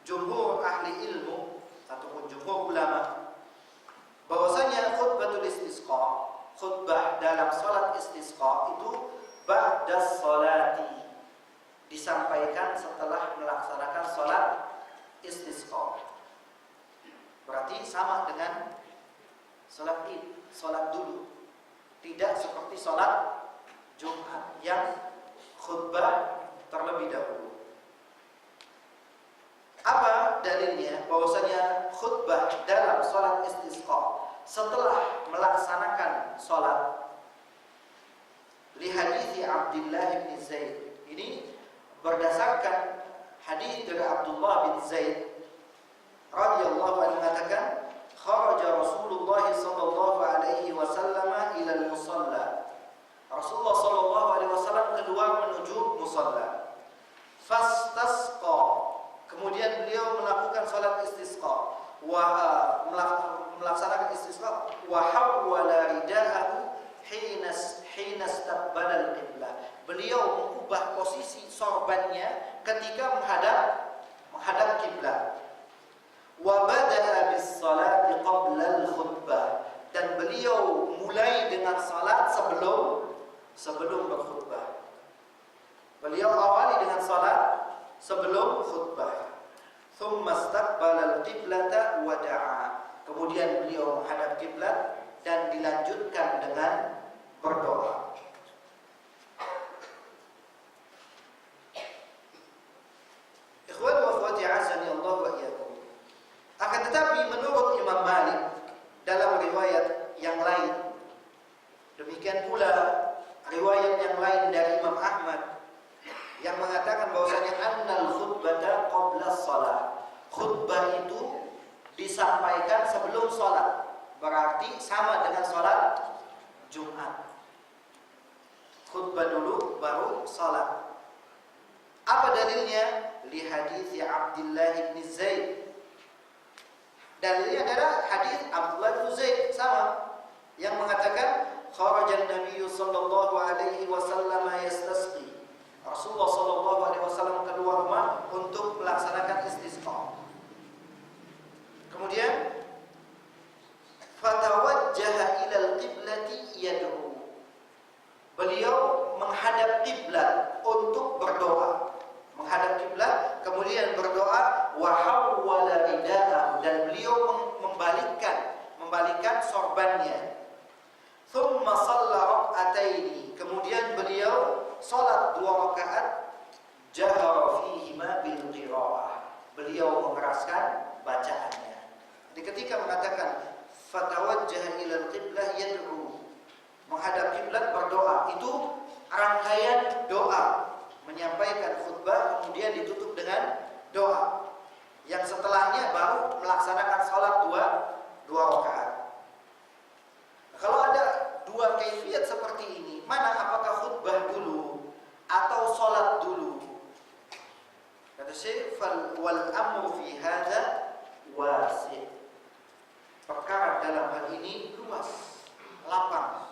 jumhur ahli ilmu ataupun jumhur ulama, bahwasanya khutbatul istisqa, khutbah dalam salat istisqa itu ba'da sholati, disampaikan setelah melaksanakan salat istisqa. Berarti sama dengan salat Id, salat dulu. Tidak seperti salat Jumat yang khutbah terlebih dahulu. Apa dalilnya bahwasanya khutbah dalam salat istisqa setelah melaksanakan salat? Li hadits Abdullah bin Zaid. Ini berdasarkan hadis dari Abdullah bin Zaid radhiyallahu anhu, mengatakan kharaja Rasulullah sallallahu alaihi wasallam ila al-musalla. Rasulullah sallallahu alaihi wasallam keluar menuju musalla. Fastasqa, kemudian beliau melakukan salat istisqa, melaksanakan istisqa, wa hawwala ridaahu hina istaqbala al-qiblah. Beliau mengubah posisi sorbannya ketika menghadap kiblat. Wa bada'a bis-salati qabla al-khutbah, dan beliau mulai dengan salat sebelum berkhutbah. Beliau awali dengan salat sebelum khutbah. Thumma istaqbala al-qiblata wa da'a, kemudian beliau menghadap kiblat dan dilanjutkan dengan berdoa. Ikhwan wa akhwati azani Allah wa iyyakum. Akan tetapi menurut Imam Malik dalam riwayat yang lain, demikian pula riwayat yang lain dari Imam Ahmad yang mengatakan bahwasanya annal khutbata qabla shalah, khutbah itu disampaikan sebelum salat, berarti sama dengan salat Jumat. Khutbah dulu baru salat. Apa dalilnya? Li hadits Abdullah bin Zaid. Dalilnya adalah hadis Abdullah bin Zaid sama yang mengatakan kharajan Nabi sallallahu alaihi wasallam yastasqi. Rasulullah sallallahu alaihi wasallam keluar rumah untuk melaksanakan istisqa. Kemudian fatawajjaha ila al-qiblati yad'u. Beliau menghadap kiblat untuk berdoa. Menghadap kiblat kemudian berdoa, wa hawwala ridaahu, dan beliau membalikkan sorbannya. Thumma shalla rak'ataini, kemudian beliau salat 2 rakaat, jahara fihima bil qiraah, beliau mengeraskan bacaannya. Jadi ketika mengatakan fatawajjaha ila al-qiblah yad'u, menghadap kiblat berdoa, itu rangkaian doa, menyampaikan khutbah kemudian ditutup dengan doa, yang setelahnya baru melaksanakan salat 2 rakaat. Kalau ada 2 kaifiyat seperti ini, mana apakah khutbah dulu atau salat dulu? Kata Syekh, wal amru fi hadza wasi'. Perkara dalam hal ini luas, lapang.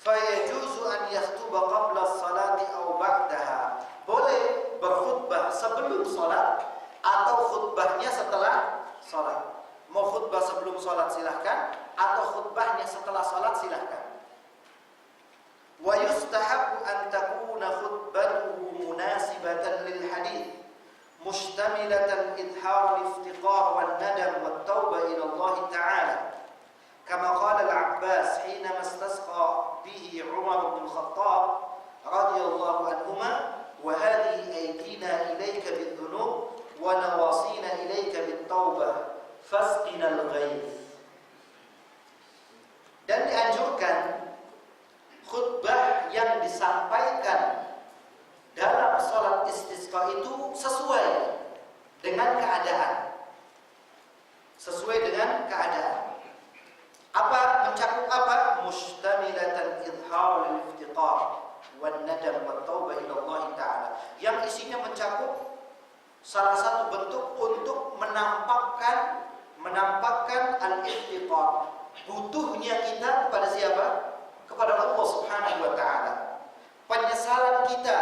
Fayajuzu an yakhtuba qabla as-salati aw ba'daha. Boleh berkhutbah sebelum salat atau khutbahnya setelah salat. Mau khutbah sebelum salat silahkan, atau khutbahnya setelah salat silahkan. Wa yustahabbu an takuna khutbatuhu munasibatan lil hadits mustamilatan idhar al-iftiqar wan nadam wat tauba ila Allah ta'ala. Kama qala al-Abbas hinama istasqa bihi Umar bin Khattab radhiyallahu anhuma wa hadhihi aydina ilayka bidh-dhunub wa nawasina ilayka bit-taubah fasqina al-ghaith. Dan dianjurkan khutbah yang disampaikan dalam salat istisqa itu sesuai dengan keadaan. Sesuai dengan keadaan. Apa mencakup apa? Mustamilatan idharul iftiqar wan nadam wat taubah ila Allah taala. Yang isinya mencakup salah satu bentuk untuk menampakkan al-iftiqar, butuhnya kita kepada siapa? Kepada Allah Subhanahu wa taala. Penyesalan kita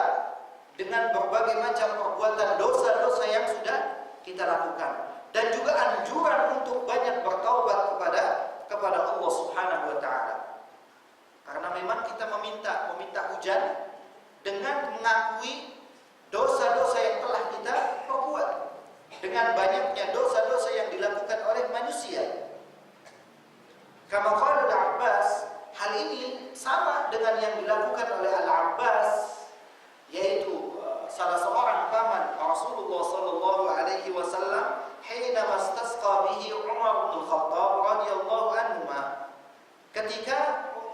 dengan berbagai macam perbuatan dosa-dosa yang sudah kita lakukan, dan juga anjuran untuk banyak bertaubat kepada Allah Subhanahu wa taala. Karena memang kita meminta hujan dengan mengakui dosa-dosa yang telah kita perbuat, dengan banyaknya dosa-dosa yang dilakukan oleh manusia. Kama qala al-Abbas, hal ini sama dengan yang dilakukan oleh Al-Abbas, yaitu salah seorang paman Rasulullah sallallahu alaihi wasallam hina mastasqa bihi Umar bin Khattab radhiyallahu anhu. Ketika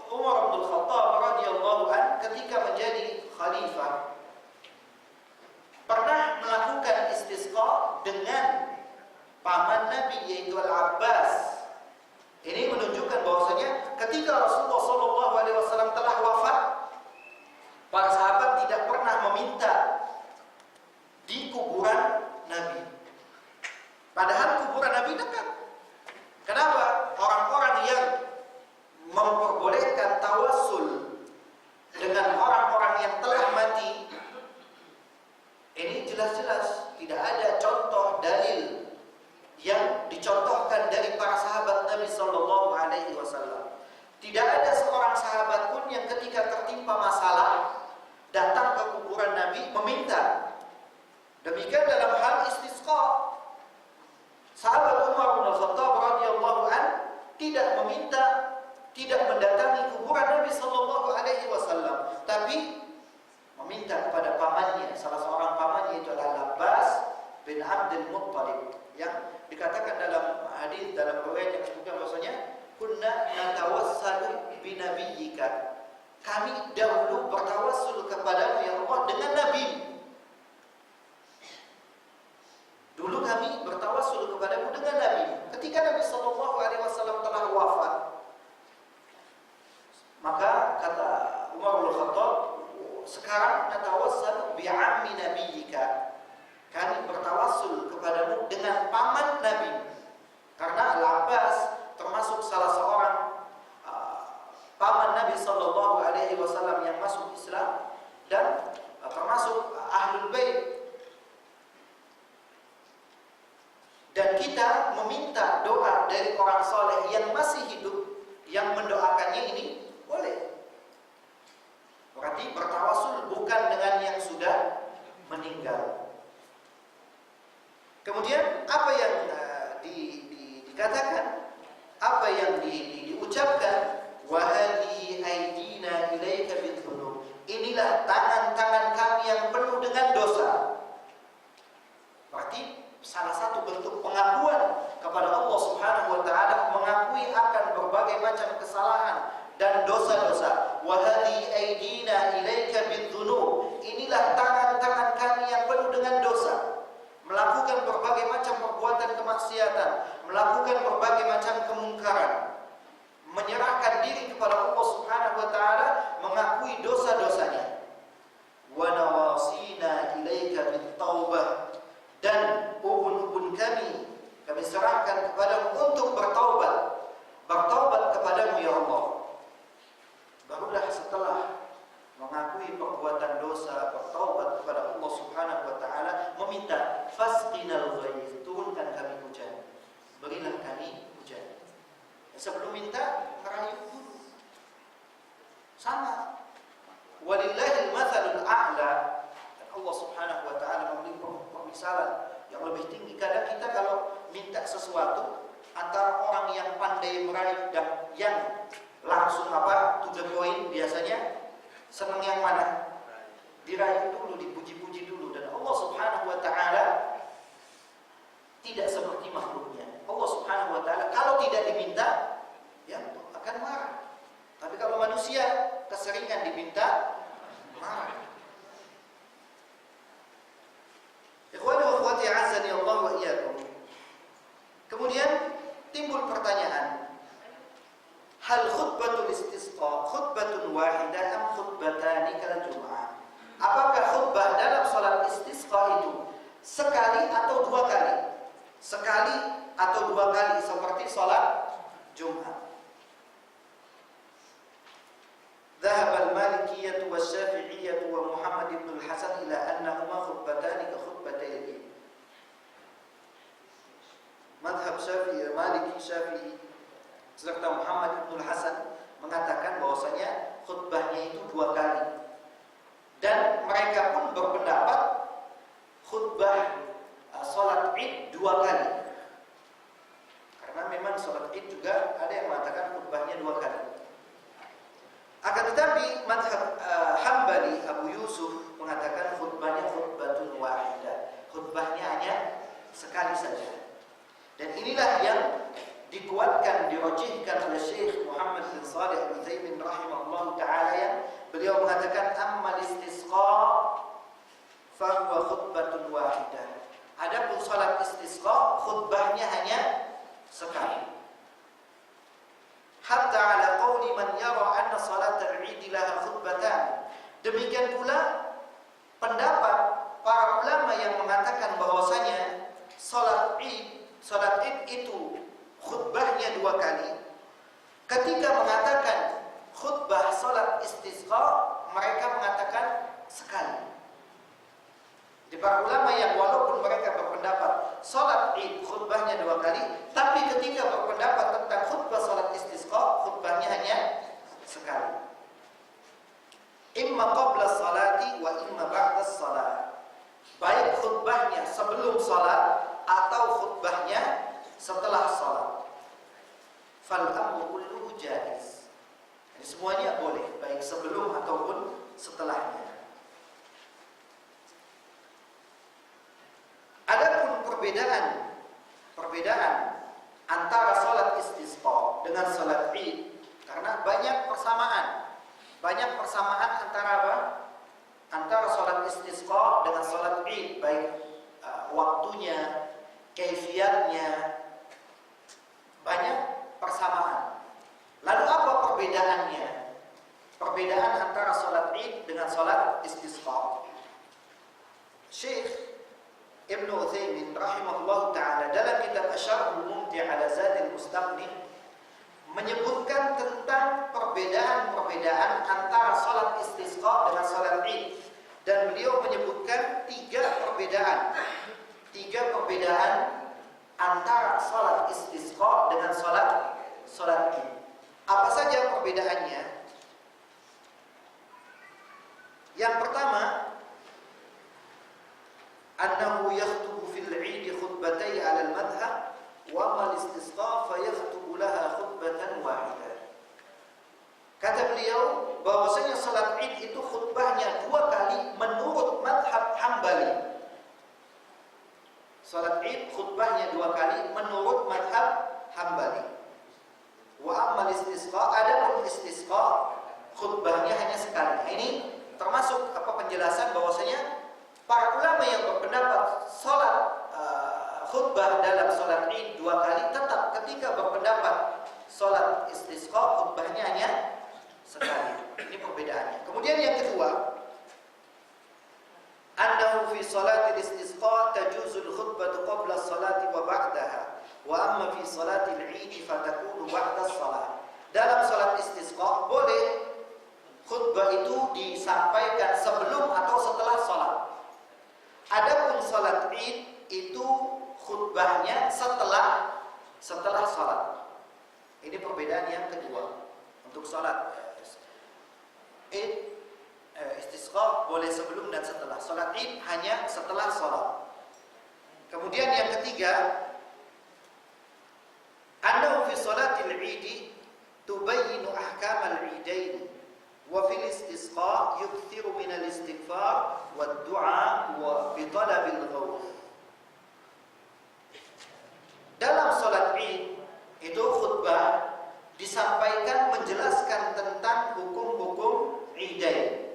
Umar bin Khattab radhiyallahu anhu ketika menjadi khalifah pernah melakukan istisqa dengan paman Nabi yaitu Al-Abbas. Ini menunjukkan bahwasanya ketika Rasulullah sallallahu alaihi wasallam telah wafat, para sahabat tidak pernah meminta di kuburan Nabi. Padahal kuburan Nabi dekat. Kenapa? Orang-orang yang memperbolehkan tawassul dengan orang-orang yang telah mati, ini jelas-jelas tidak ada contoh dalil yang dicontohkan dari para sahabat Nabi sallallahu alaihi wasallam. Tidak ada seorang sahabat pun yang ketika tertimpa masalah datang ke kuburan Nabi meminta. Demikian dalam hal istisqa. Sahabat Umar bin Khattab radhiyallahu an tidak meminta, tidak mendatangi kuburan Nabi sallallahu alaihi wasallam, tapi meminta kepada pamannya, salah seorang pamannya itu adalah Abbas bin Abdul Muttalib, yang dikatakan dalam hadis, dalam riwayat yang disebutkan bahwasanya kunna natawassalu bi nabiyyika, kami dahulu bertawassul kepadamu ya Allah dengan Nabi. Dulu kami bertawassul kepadamu dengan Nabi. Ketika Nabi sallallahu alaihi wasallam telah wafat, maka kata Umar bin Khattab, sekarang natawassalu bi ammi nabiyyika, kami bertawassul kepadamu dengan paman Nabi. Karena Al-Abbas termasuk salah seorang paman Nabi sallallahu alaihi wasallam yang masuk Islam dan termasuk ahlul bait. Dan kita meminta doa dari orang soleh yang masih hidup, yang mendoakannya ini boleh. Berarti bertawassul bukan dengan yang sudah meninggal. Kemudian apa yang dikatakan, apa yang diucapkan, wa hadhihi aydina ilaika bidhunub, inilah tangan-tangan kami yang penuh dengan dosa. Berarti salah satu bentuk pengakuan kepada Allah Subhanahu wa taala, mengakui akan berbagai macam kesalahan dan dosa-dosa. Wa hadhihi aydina ilaika bidhunub, inilah tangan-tangan kami yang penuh dengan dosa, melakukan berbagai macam perbuatan kemaksiatan, melakukan berbagai macam kemungkaran, menyerahkan diri kepada Allah Subhanahu wa taala, mengakui dosa-dosanya. Wa nawasina ilaika bit-taubah, dan ubun-ubun kami serahkan Allah Subhanahu wa taala meminta fasqinal ghaith, turunkan kami hujan. Berilah kami hujan. Sebelum minta merayu dulu. Sama. Walillahil matsalul a'la. Allah Subhanahu wa taala memberi permisalan yang lebih tinggi. Kadang kita kalau minta sesuatu antara orang yang pandai merayu dan yang langsung to the point, biasanya senang yang mana? Dirayu dulu, dipuji-puji dulu. Dan Allah Subhanahu wa taala tidak seperti makhluknya. Allah Subhanahu wa taala kalau tidak diminta ya akan marah. Tapi kalau manusia keseringan diminta marah. Ikhwani wa akhwati azani Allah wa iyyakum. Kemudian timbul pertanyaan, hal khutbatul istisqa khutbatun wahidah am khutbatani kal jum'ah? Apakah khutbah dalam salat istisqa itu sekali atau dua kali? Sekali atau dua kali seperti salat Jumat. ذهب المالكية والشافعية ومحمد بن الحسن إلى أنهما خطبتان كخطبتي العيد. Madhab Syafi'i, Maliki, Syafi'i serta Muhammad ibn Hasan mengatakan bahwasanya khutbahnya itu dua kali. Dan mereka pun berpendapat khutbah salat Id dua kali. Karena memang salat Id juga ada yang mengatakan khutbahnya dua kali. Akan tetapi madhab Hambali Abu Yusuf mengatakan khutbahnya khutbatun wahidah. Khutbahnya hanya sekali saja. Dan inilah yang dikuatkan, dirojihkan oleh Syekh Muhammad bin Shalih Al-Utsaimin rahimahullah ta'ala, yang beliau mengatakan ammal istisqa fa huwa khutbatun wahidah. Adapun salat istisqa khutbahnya hanya sekali. Hatta ala qawli man yara anna salat al-'id laha khutbatan. Demikian pula pendapat para ulama yang mengatakan bahwasanya salat Id itu khutbahnya dua kali. Ketika mengatakan khutbah salat istisqa, mereka mengatakan sekali. Di para ulama yang walaupun mereka berpendapat salat Id khutbahnya dua kali, tapi ketika berpendapat tentang khutbah salat istisqa, khutbahnya hanya sekali. Imma qabla salati wa imma ba'da salat. Baik khutbahnya sebelum salat atau khutbahnya setelah salat. Fal amru kulluhu jaiz. Jadi semuanya boleh, baik sebelum ataupun setelahnya. Adapun perbedaan antara salat istisqa dengan salat Id, karena banyak persamaan antara apa? Antara salat istisqa dengan salat Id, baik waktunya, kaifiatnya, banyak persamaan. Lalu apa perbedaannya? Perbedaan antara salat Id dengan salat istisqa. Syekh Ibn Utsaimin rahimahullah ta'ala dalam kitab Asyarhul Mumti' ala Zadil Mustaqni menyebutkan tentang perbedaan-perbedaan antara salat istisqa dengan salat Id, dan beliau menyebutkan tiga perbedaan antara salat istisqa dengan salat Id. Apa saja perbedaannya? Yang pertama, annahu yakhtubu fil 'id khutbatay 'ala al-madhhab wa mal istisqa fa yakhtubu laha khutbatan wahidah. Kata beliau bahwasanya salat Id itu khutbahnya dua kali menurut madhab Hambali. Salat Id khutbahnya dua kali menurut madhab Hambali. Wa amal istisqa, adapun istisqa khutbahnya hanya sekali. Ini termasuk penjelasan bahwasanya para ulama yang berpendapat salat khutbah dalam salat Id dua kali, tetap ketika berpendapat salat istisqa khutbahnya hanya sekali. Ini perbedaannya. Kemudian yang kedua, annahu fi salatil istisqa tajuzul khutbatu qabla as-salati wa ba'daha, wa amma fi salatil 'id fatakunu ba'da as-salat. Dalam salat istisqa boleh khutbah itu disampaikan sebelum atau setelah salat. khutbahnya setelah salat. Ini perbedaan yang kedua. Untuk salat Id, istisqa boleh sebelum dan setelah. Salat Id hanya setelah salat. Kemudian yang ketiga, annahu fi salatil Id tubayyinu ahkamal Idain wa fil istisqa yukthiru min al-istighfar wad du'a wa bi talabil ghawth. Dalam salat Id itu khutbah disampaikan menjelaskan tentang hukum-hukum Idain.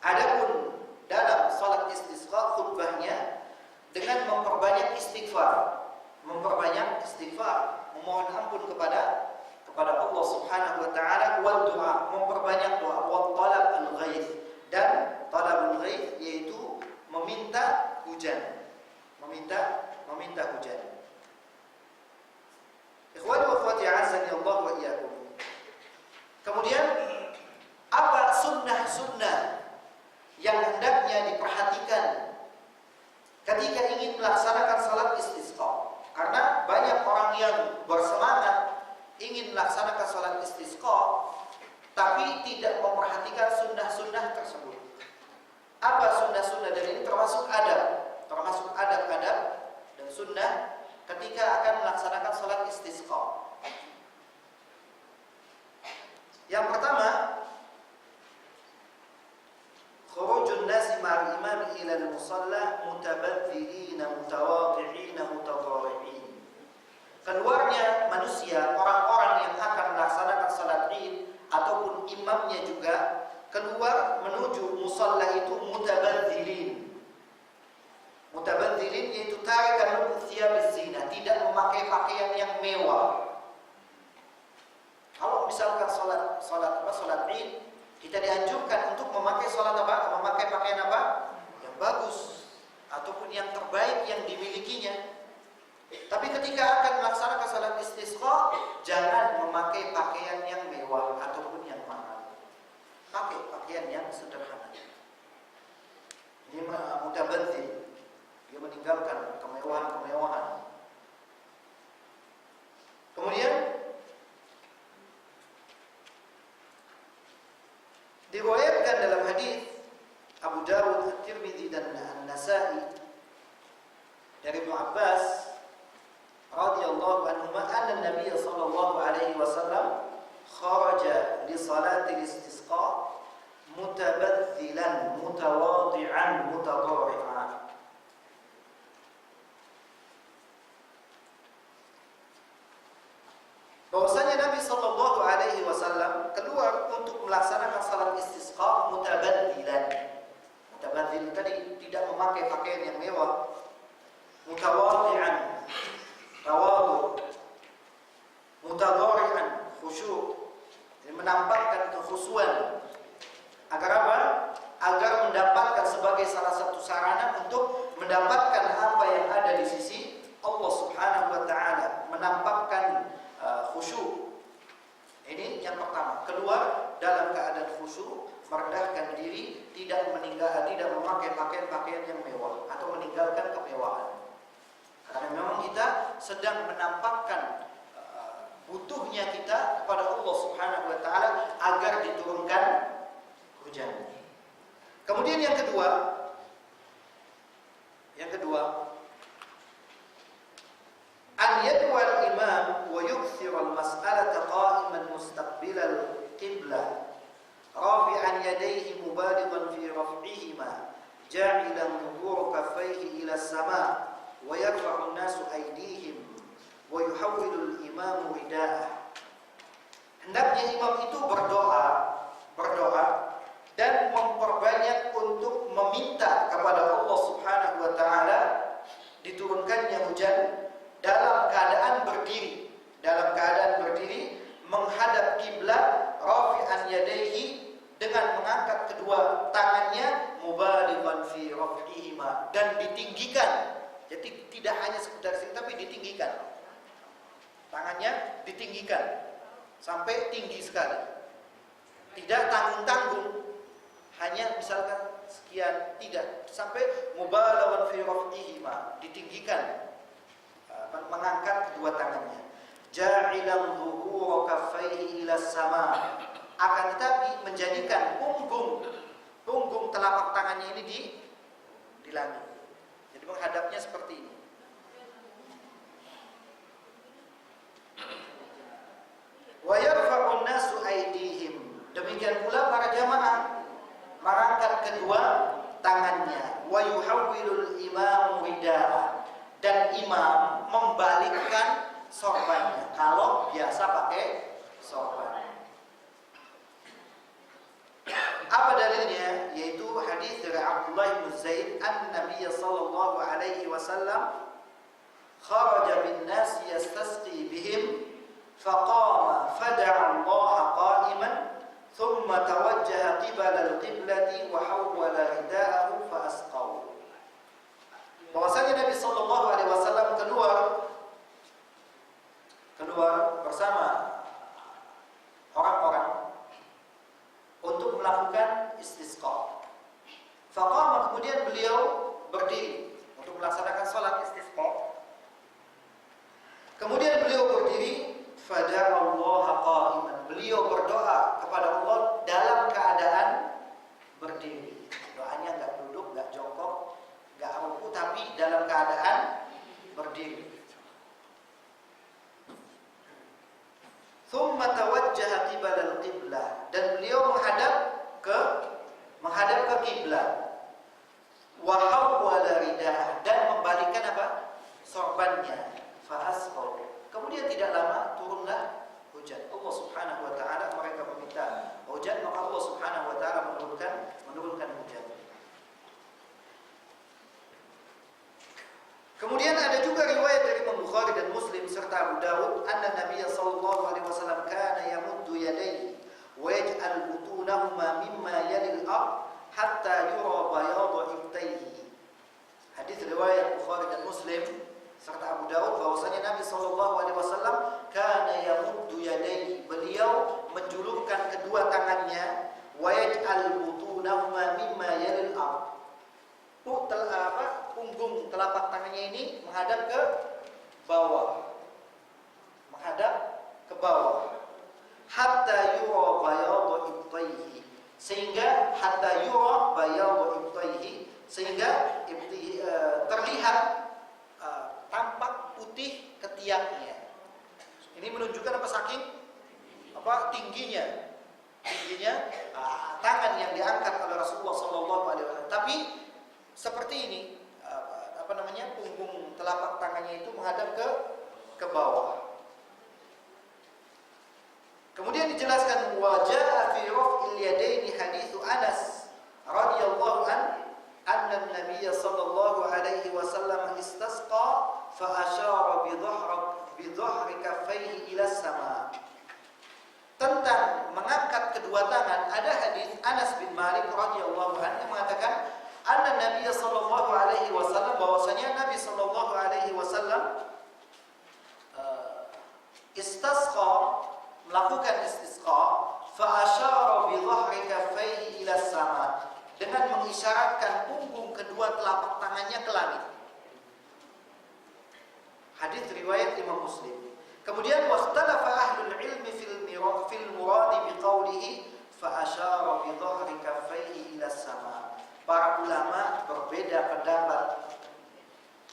Adapun dalam salat istisqa khutbahnya dengan memperbanyak istighfar, memohon ampun kepada Allah Subhanahu wa taala, wal du'a, memperbanyak doa, wa talab al-ghaith, dan talabul ghaith yaitu meminta hujan. Meminta hujan. Ikhwani wa akhwati azani Allah wa iyyakum. Kemudian apa sunnah-sunnah yang hendaknya diperhatikan ketika ingin melaksanakan salat istisqa? Karena banyak orang yang bersemangat ingin melaksanakan salat istisqa tapi tidak memperhatikan sunnah-sunnah tersebut. Apa sunnah-sunnah? Dan ini termasuk adab-adab dan sunnah ketika akan melaksanakan salat istisqa. Yang pertama, khurujun nasi ma'al imam ila al-musalla mutabadzilina mutawadhi'ina mutadharri'in. Keluarnya manusia, orang-orang yang akan melaksanakan salat Id ataupun imamnya juga keluar menuju musalla itu mutabadzilin. Mutabadzilin yaitu tarikan thiyabiz zina, tidak memakai pakaian yang mewah. Kalau misalkan salat Id, kita dianjurkan untuk memakai memakai pakaian apa? Yang bagus ataupun yang terbaik yang dimilikinya. Tapi ketika akan melaksanakan salat istisqa, jangan memakai pakaian yang mewah ataupun yang mahal. Pakai pakaian yang sederhana. Ini mutabadzil. Dia meninggalkan kemewahan-kemewahan. Kemudian diriwayatkan dalam hadis Abu Dawud, At-Tirmidzi dan An-Nasa'i dari Ibnu Abbas radhiyallahu anhu anna Nabi sallallahu alaihi wasallam kharaja li salati istisqa mutabadzilan mutawadhi'an mutadharri'an. Bahwasanya Nabi sallallahu alaihi wasallam keluar untuk melaksanakan salat istisqa mutabadzilan. Mutabadzil tadi tidak memakai pakaian yang mewah. Mutawadhi'an, tawadhu, mutadharri'an, khusyuk. Ini menampakkan kekhusyuan. Agar apa? Agar mendapatkan sebagai salah satu sarana untuk mendapatkan apa yang ada di sisi Allah Subhanahu wa taala, menampakkan khusyuk. Ini yang pertama. Keluar dalam keadaan khusyuk, merendahkan diri, tidak memakai pakaian-pakaian yang mewah atau meninggalkan kemewahan. Karena memang kita sedang menampakkan butuhnya kita kepada Allah Subhanahu wa taala agar diturunkan hujan. Kemudian yang kedua, an yadwa al-imam wa yukthir al-mas'alata qa'iman mustaqbil al-qiblah rafi'an yadayhi mubalighan fi raf'ihima ja'ilan dhuhur kaffayhi ila as-sama' wa yarfa'u an-nasu aydihim wa yuhawwilu al-imam rida'ah. Hendaknya imam itu berdoa dan memperbanyak untuk meminta kepada Allah Subhanahu wa taala diturunkannya hujan dalam keadaan berdiri menghadap kiblat, rafi'an yadayhi, dengan mengangkat kedua tangannya, mubalighan fi raf'ihima, dan ditinggikan. Jadi tidak hanya sekedar tapi ditinggikan. Tangannya ditinggikan sampai tinggi sekali. Tidak tanggung-tanggung, hanya misalkan sekian, tidak, sampai mubalighan fi raf'ihima, ditinggikan mengangkat kedua tangannya. Ja'ilan dhuhura kaffaihi ila sama. Akan tetapi menjadikan punggung telapak tangannya ini di langit. Jadi menghadapnya seperti ini. Wa yarfa'un nasu aydihim. Demikian pula para jamaah mengangkat kedua tangannya. Wa yuhawwilul imam wida'a. Dan imam membalikkan sorbannya. Kalau biasa pakai sorban. Apa dalilnya? Yaitu hadis dari Abdullah bin Zaid, an-Nabiy sallallahu alaihi wasallam kharaja bin nas yastasqi bihim faqama fada'a Allah qa'iman thumma tawajjaha qibala al-qiblati wa hawwala rida'ahu fa asqaw. Bahwasanya Nabi sallallahu alaihi wasallam keluar bersama orang-orang untuk melakukan istisqa. Faqama, kemudian beliau berdiri untuk melaksanakan salat istisqa. Kemudian beliau berdiri, fada'allaha qa'iman. Beliau berdoa kepada Allah dalam keadaan berdiri. Doanya enggak duduk, enggak jongkok, enggak ruku, tapi dalam keadaan berdiri. Thumma tawajjaha qibala al-qiblah, dan beliau menghadap ke kiblat. Wa hawwala rida'ah, dan membalikkan apa? Sorbannya. Fa asqaw. Kemudian tidak lama turunlah hujan. Allah Subhanahu wa taala, mereka meminta hujan, maka Allah Subhanahu wa taala menurunkan hujan. Kemudian ada juga riwayat dari Imam Bukhari dan Muslim serta Abu Dawud, anna Nabiy sallallahu alaihi wasallam kana yamuddu yadayhi wa yaj'al butunahuma mimma yali al-ard hatta yura bayadu ibtayhi. Hadis riwayat Bukhari dan Muslim serta Abu Dawud bahwasanya Nabi sallallahu alaihi wasallam kana yamuddu yadayhi, beliau menjulurkan kedua tangannya, wa yaj'al butunahuma mimma yali al-ard. Punggung telapak tangannya ini menghadap ke bawah, hatta yura bayadu ibtayhi, sehingga hatta yura bayadu ibtayhi, sehingga terlihat tampak putih ketiaknya. Ini menunjukkan apa? Saking tingginya tangan yang diangkat oleh Rasulullah sallallahu alaihi wasallam. Tapi seperti ini, punggung telapak tangannya itu menghadap ke bawah. Kemudian dijelaskan wajah fi raf'il yadaini haditsu Anas radhiyallahu anna an-nabiy sallallahu alaihi wasallam istasqa fa asyara bi dhahri kaffaihi ila sama. Tentang mengangkat kedua tangan, ada hadis Anas bin Malik radhiyallahu anhu yang mengatakan anna Nabiy sallallahu alaihi wasallam, bahwasanya Nabi sallallahu alaihi wasallam istasqa, melakukan istisqa, fa asyara bi dhahri kaffaihi ila sama, dengan mengisyaratkan punggung kedua telapak tangannya ke langit. Hadis riwayat Imam Muslim. Kemudian waqtalafa ahlul ilmi fil murad bi qawlihi fa asyara bi dhahri kaffaihi ila sama. Para ulama berbeda pendapat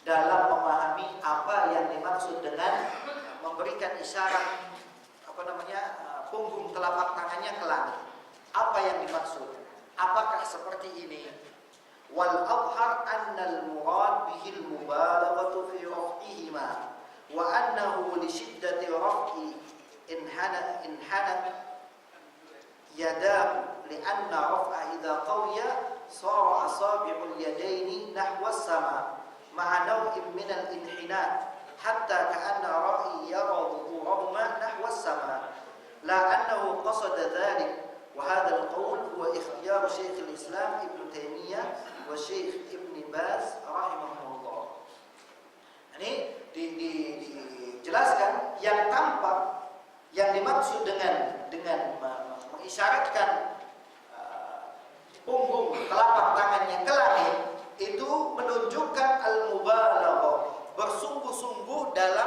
dalam memahami apa yang dimaksud dengan memberikan isyarat punggung telapak tangannya ke langit. Apa yang dimaksud? Apakah seperti ini? Wal adhar anna al-murad bihi al-mubalaghatu fi raf'ihima wa annahu li shiddati raf'i inhana yadahu li'anna raf'a idha qawiya صار أصابع اليدين نحو السماء مع نوع من الانحناء حتى كأن رأي يرى ظهورهما نحو السماء لا أنه قصد ذلك. وهذا القول هو اختيار شيخ الإسلام ابن تيمية وشيخ ابن باز رحمه الله. Ini dijelaskan yang tampak, yang dimaksud dengan mengisyaratkan punggung telapak tangannya ke langit itu menunjukkan al-mubalaghah, bersungguh-sungguh dalam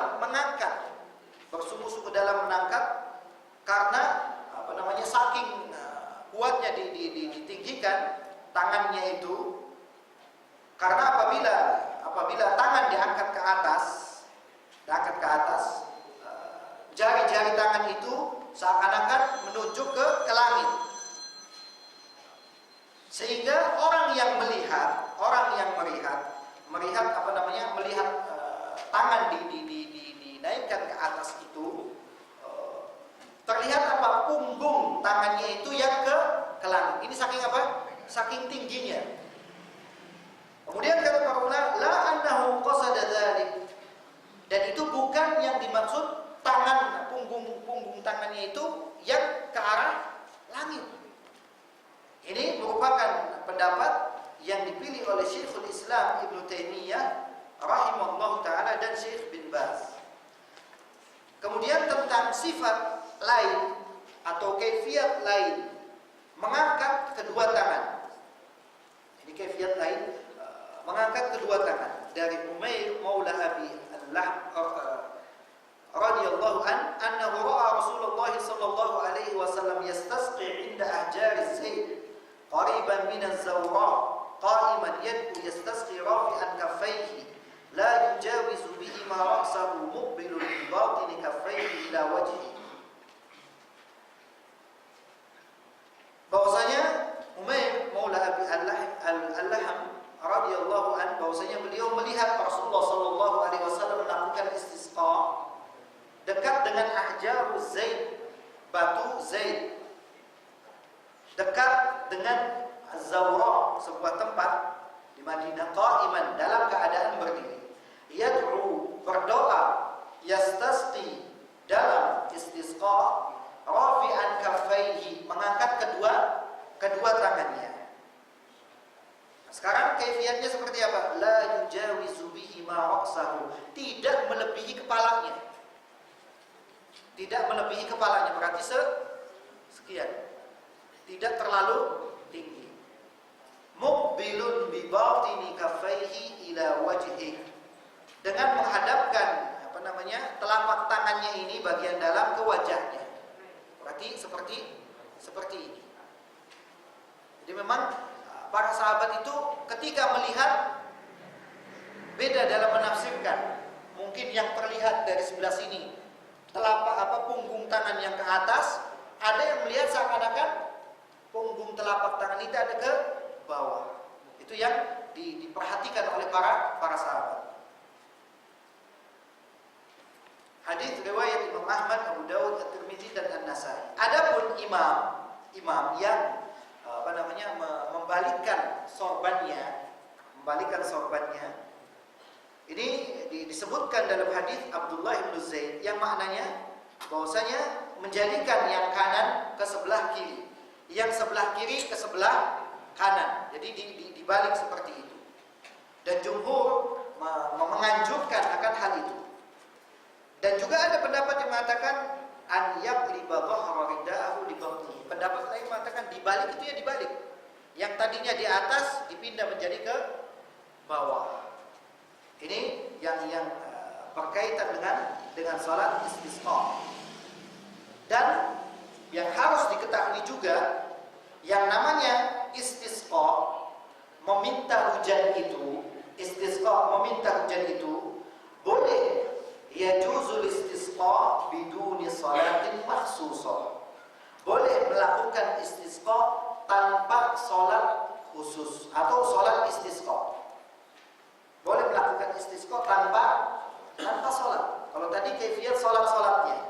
tangannya itu, karena apabila tangan diangkat ke atas, jari-jari tangan itu seakan-akan menunjuk ke langit. Sehingga orang yang melihat tangan dinaikkan ke atas itu, terlihat apa? Punggung tangannya itu yang ke langit. Ini saking apa? Saking tingginya. Kemudian kata para ulama, la annahu qasada dzalik. Dan itu bukan yang dimaksud tangan, punggung tangannya itu yang ke arah langit. Ini merupakan pendapat yang dipilih oleh Syekhul Islam Ibnu Taimiyah rahimahullah taala dan Syekh bin Baz. Kemudian tentang sifat lain atau kaifiat lain mengangkat kedua tangan. Ini kaifiat lain mengangkat kedua tangan dari Umair Maula Abi radhiyallahu annahu ra'a Rasulullah sallallahu alaihi wasallam yastasqi 'inda ahjar az-zayd qariban min az-zawra qa'iman yad'u yastasqi rafi'an kaffayhi la yujawizu bihi ma ra'sahu muqbilun bi batin kaffayhi ila wajhihi. Bahwasanya Umair Maula Abi al-Laham radhiyallahu anhu, bahwasanya beliau melihat Rasulullah sallallahu alaihi wasallam melakukan istisqa dekat dengan ahjaruz zaid, batu zaid, dekat dengan Az-Zawra, sebuah tempat di Madinah, qa'iman, dalam keadaan berdiri, yad'u, berdoa, yastasqi, dalam istisqa, rafi'an kaffaihi, mengangkat kedua tangannya. Sekarang kaifiatnya seperti apa? La yujawizu bihi ma ra'sahu, tidak melebihi kepalanya. Tidak melebihi kepalanya, berarti sekian. Tidak terlalu tinggi. Muqbilun bi batini kaffaihi ila wajhihi, dengan menghadapkan telapak tangannya ini bagian dalam ke wajahnya. Berarti seperti ini. Jadi memang para sahabat itu ketika melihat beda dalam menafsirkan. Mungkin yang terlihat dari sebelah sini telapak punggung tangan yang ke atas, ada yang melihat seakan-akan punggung telapak tangan itu ada ke bawah. Itu yang diperhatikan oleh para sahabat. Hadis riwayat Imam Ahmad, Abu Dawud, At-Tirmidzi dan An-Nasai. Adapun imam yang membalikkan sorbannya, ini disebutkan dalam hadis Abdullah bin Zaid yang maknanya bahwasanya menjadikan yang kanan ke sebelah kiri, yang sebelah kiri ke sebelah kanan. Jadi dibalik seperti itu. Dan jumhur menganjurkan akan hal itu. Dan juga ada pendapat yang mengatakan an yaqliba dhahra ridaahu li batnihi. Pendapat lain mengatakan dibalik itu ya dibalik. Yang tadinya di atas dipindah menjadi ke bawah. Ini yang berkaitan dengan salat istisqa. Dan yang harus diketahui juga, yang namanya istisqa, meminta hujan itu, boleh yajuzul istisqa biduni salatin makhsusah. Boleh melakukan istisqa tanpa salat khusus atau salat istisqa. Boleh melakukan istisqa tanpa salat. Kalau tadi kaifiat salatnya.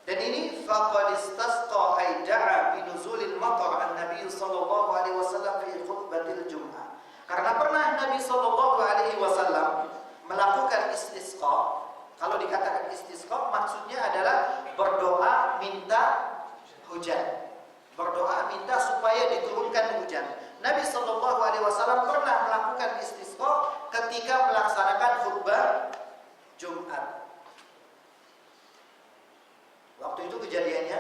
Dan ini faqad istasqa ay da'a bi nuzulil matar an-nabi sallallahu alaihi wasallam fi khutbatil Jum'ah. Karena pernah Nabi sallallahu alaihi wasallam melakukan istisqa. Kalau dikatakan istisqa maksudnya adalah berdoa minta hujan. Berdoa minta supaya diturunkan hujan. Nabi sallallahu alaihi wasallam pernah melakukan istisqa ketika melaksanakan khutbah Jumat. Waktu itu kejadiannya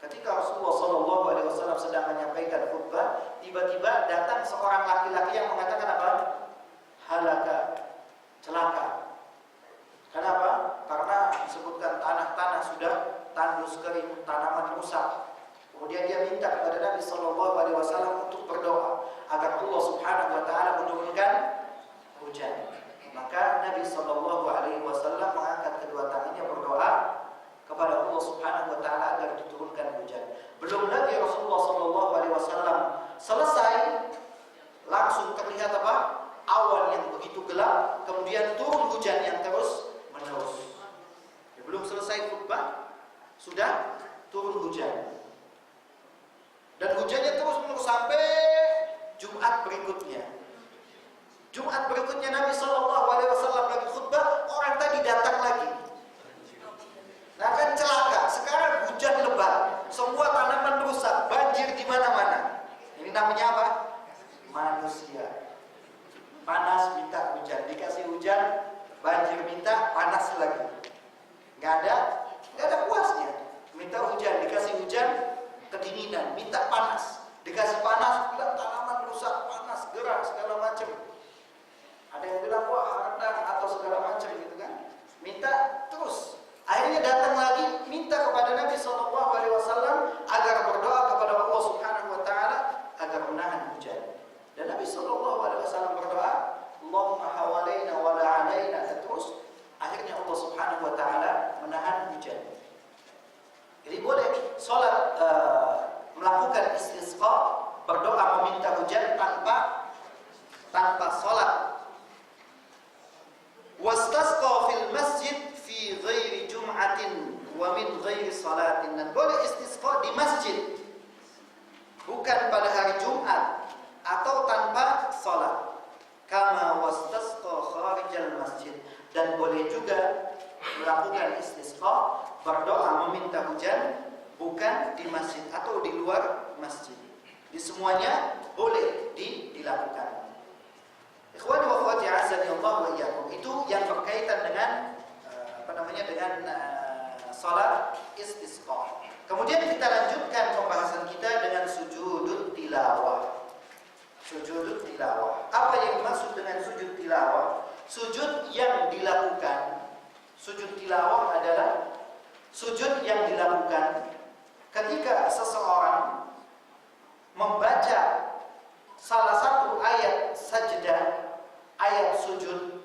ketika Rasulullah sallallahu alaihi wasallam sedang menyampaikan khutbah, tiba-tiba datang seorang laki-laki yang mengatakan apa? langsung terlihat apa? Awan yang begitu gelap, kemudian turun hujan yang terus menerus. Belum selesai khutbah sudah turun hujan. Dan hujannya terus menerus sampai Jumat berikutnya. Jumat berikutnya Nabi SAW lagi khutbah, orang tadi datang lagi. Nah kan celaka, sekarang hujan lebat, semua tanaman rusak, banjir di mana-mana. Ini namanya apa? Manusia. Panas minta hujan, dikasih hujan, banjir minta panas lagi. Nggak ada puasnya. Minta hujan, dikasih hujan, kedinginan, minta panas, dikasih panas, bilang tanaman rusak, panas, gerah, segala macam. Ada yang bilang wah rendang atau segala macam gitu kan. Minta terus. Akhirnya datang lagi minta kepada Nabi SAW agar berdoa kepada Allah Subhanahu Wa Taala agar menahan hujan. Dan Nabi SAW berdoa, Allahumma hawalaina wa la alaina, terus. Akhirnya Allah Subhanahu Wa Taala menahan hujan. Jadi boleh sholat melakukan istisqa, berdoa meminta hujan tanpa sholat. Wastasqa fil masjid fi ghairi jum'atin wa min ghairi salatin. Dan boleh istisqa di masjid, bukan pada hari Jumat atau tanpa sholat. Kama wastasqa kharijal masjid. Dan boleh juga melakukan istisqa, berdoa meminta hujan bukan di masjid atau di luar masjid. Di semuanya boleh dilakukan. Ikhwani wa akhwati azani Allah wa iyyakum. Itu yang berkaitan dengan dengan salat istisqa. Kemudian kita lanjutkan pembahasan kita dengan sujud tilawah. Sujud tilawah. Apa yang dimaksud dengan sujud tilawah? Sujud yang dilakukan. Sujud tilawah adalah sujud yang dilakukan ketika seseorang membaca salah satu ayat sajdah, ayat sujud,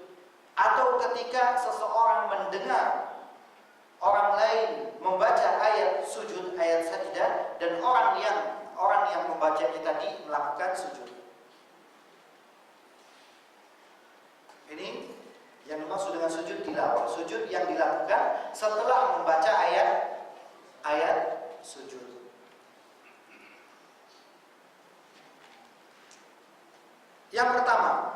atau ketika seseorang mendengar orang lain membaca ayat sujud, ayat sajdah, dan orang yang membacanya tadi melakukan sujud. Ini yang dimaksud dengan sujud tilawah, sujud yang dilakukan setelah membaca ayat sujud. Yang pertama,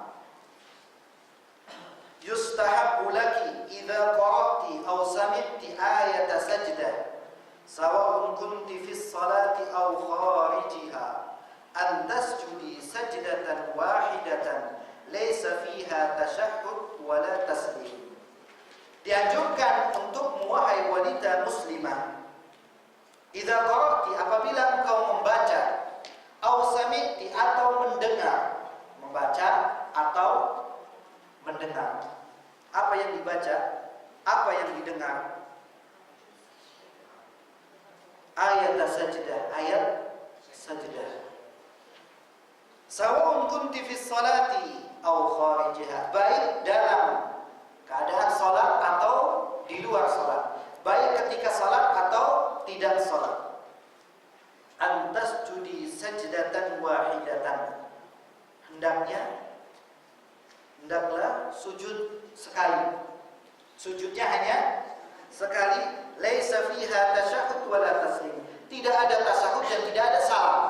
yustahabbu laki idza qara'ti aw sami'ti ayata sajdah sawa'un kunti fis salati aw kharijiha an tasjudi sajdatan wahidatan laysa fiha tashahhud wala taslim. Dianjurkan untuk wahai wanita muslimah, idza qara'ti, apabila engkau membaca, aw sami'ti, atau mendengar. Membaca atau mendengar. Apa yang dibaca? Apa yang didengar? Ayat sajdah, ayat sajdah. Sawa'un kunti fis salati aw kharijiha, baik dalam keadaan salat atau di luar salat, baik ketika salat atau tidak salat. Antas judi sajdatan wahidatan, hendaklah sujud sekali. Sujudnya hanya sekali. Laisa fiha tasyahhud wala taslim. Tidak ada tasyahud dan tidak ada salam.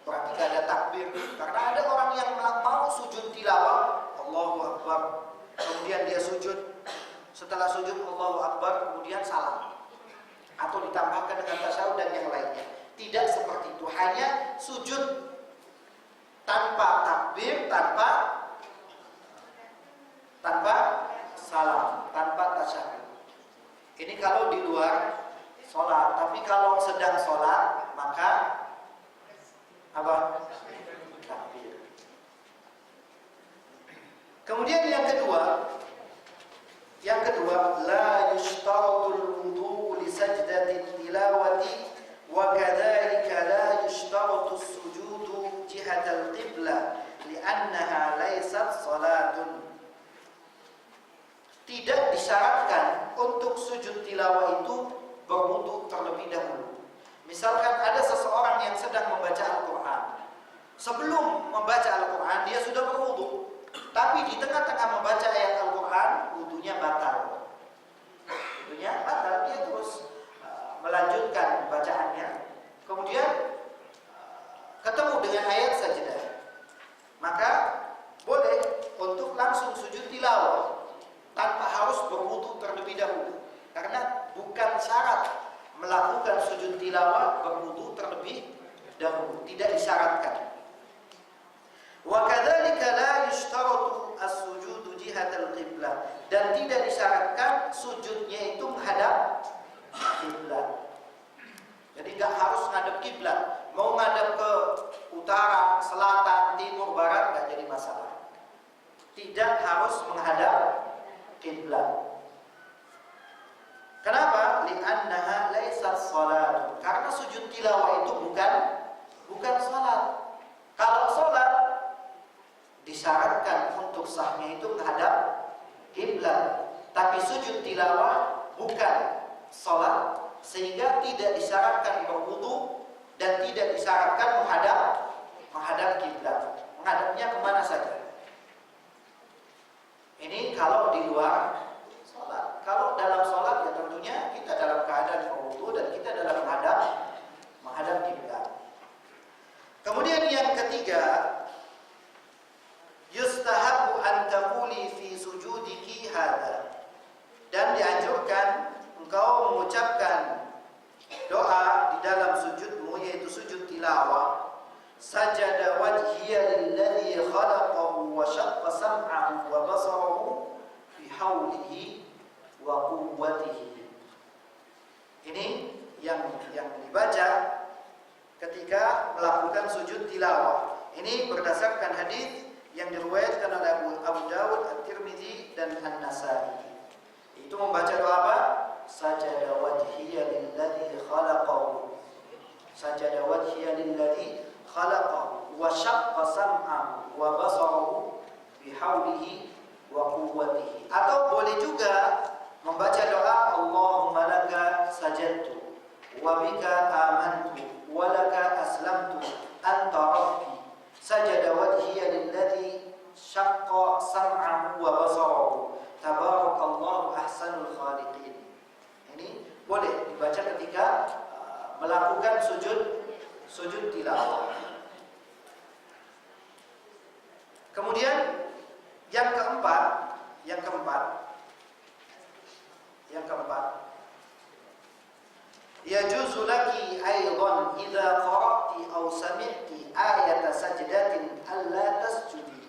Berarti tidak ada takbir. Karena ada orang yang mau sujud tilawah, Allahu Akbar, kemudian dia sujud. Setelah sujud Allahu Akbar, kemudian salam. Atau ditambahkan dengan tasyahud dan yang lainnya. Tidak seperti itu. Hanya sujud tanpa takbir, tanpa salam, tanpa tasyahud. Ini kalau di luar sholat. Tapi kalau sedang sholat, maka apa? Takbir. Kemudian yang kedua, la yushtaratu wudu li sajdati tilawati wa kadzalika la yushtaratu as-sujudu jihatal qiblah li'annaha laysat salatun. Tidak disyaratkan untuk sujud tilawah itu berwudu terlebih dahulu. Misalkan ada seseorang yang sedang membaca Al-Quran. Sebelum membaca Al-Quran, dia Tapi di tengah-tengah membaca ayat Al-Quran, wudunya batal. Wudunya batal, dia terus melanjutkan bacaannya. Kemudian ketemu dengan ayat sajdah, maka boleh untuk langsung sujud tilawah tanpa harus berwudu terlebih dahulu. Karena bukan syarat melakukan sujud tilawah berwudu terlebih dahulu, tidak disyaratkan. Wa kadzalika la yushtaratu as-sujudu jihatal qiblah, dan tidak disyaratkan sujudnya itu menghadap kiblat. Jadi enggak harus ngadep kiblat, mau ngadep ke utara, selatan, timur, barat enggak jadi masalah. Tidak harus menghadap kiblat. Kenapa? Li'annaha laysat shalat. Karena sujud tilawah itu bukan salat. Kalau salat disyaratkan untuk sahnya itu menghadap kiblat, tapi sujud tilawah bukan salat, sehingga tidak disyaratkan berwudu dan tidak disyaratkan menghadap kiblat. Menghadapnya kemana saja. Ini kalau di luar sholat. Kalau dalam sholat ya tentunya kita dalam keadaan berwudu dan kita dalam menghadap kiblat. Kemudian yang ketiga, yustahabu an taquli fi sujudiki hadza, dan dianjurkan engkau mengucapkan doa di dalam sujudmu, yaitu sujud tilawah. Sajada wajhiya lilladzi khalaqahu wa syaqqa sam'ahu wa basarahu bi haulihi wa quwwatihi. Ini yang dibaca ketika melakukan sujud tilawah. Ini berdasarkan hadis yang diriwayatkan oleh Abu Dawud, At-Tirmidzi dan An-Nasa'i. Itu membaca doa apa? Sajada wajhiya lilladzi khalaqahu. Sajada wajhiya lilladzi khalaqahu wa syaqqa sam'ahu wa basarahu bihaulihi wa quwwatihi. Atau boleh juga membaca doa Allahumma laka sajadtu wa bika amantu wa laka aslamtu anta rabbi sajada wajhiya lilladzi syaqqa sam'ahu wa basarahu tabarakallahu ahsanul khaliqin. Ini boleh dibaca ketika melakukan sujud tilawah. Kemudian yang keempat, yajuzu laki aidan idza qara'ti aw sami'ti ayata sajdatin alla tasjudi.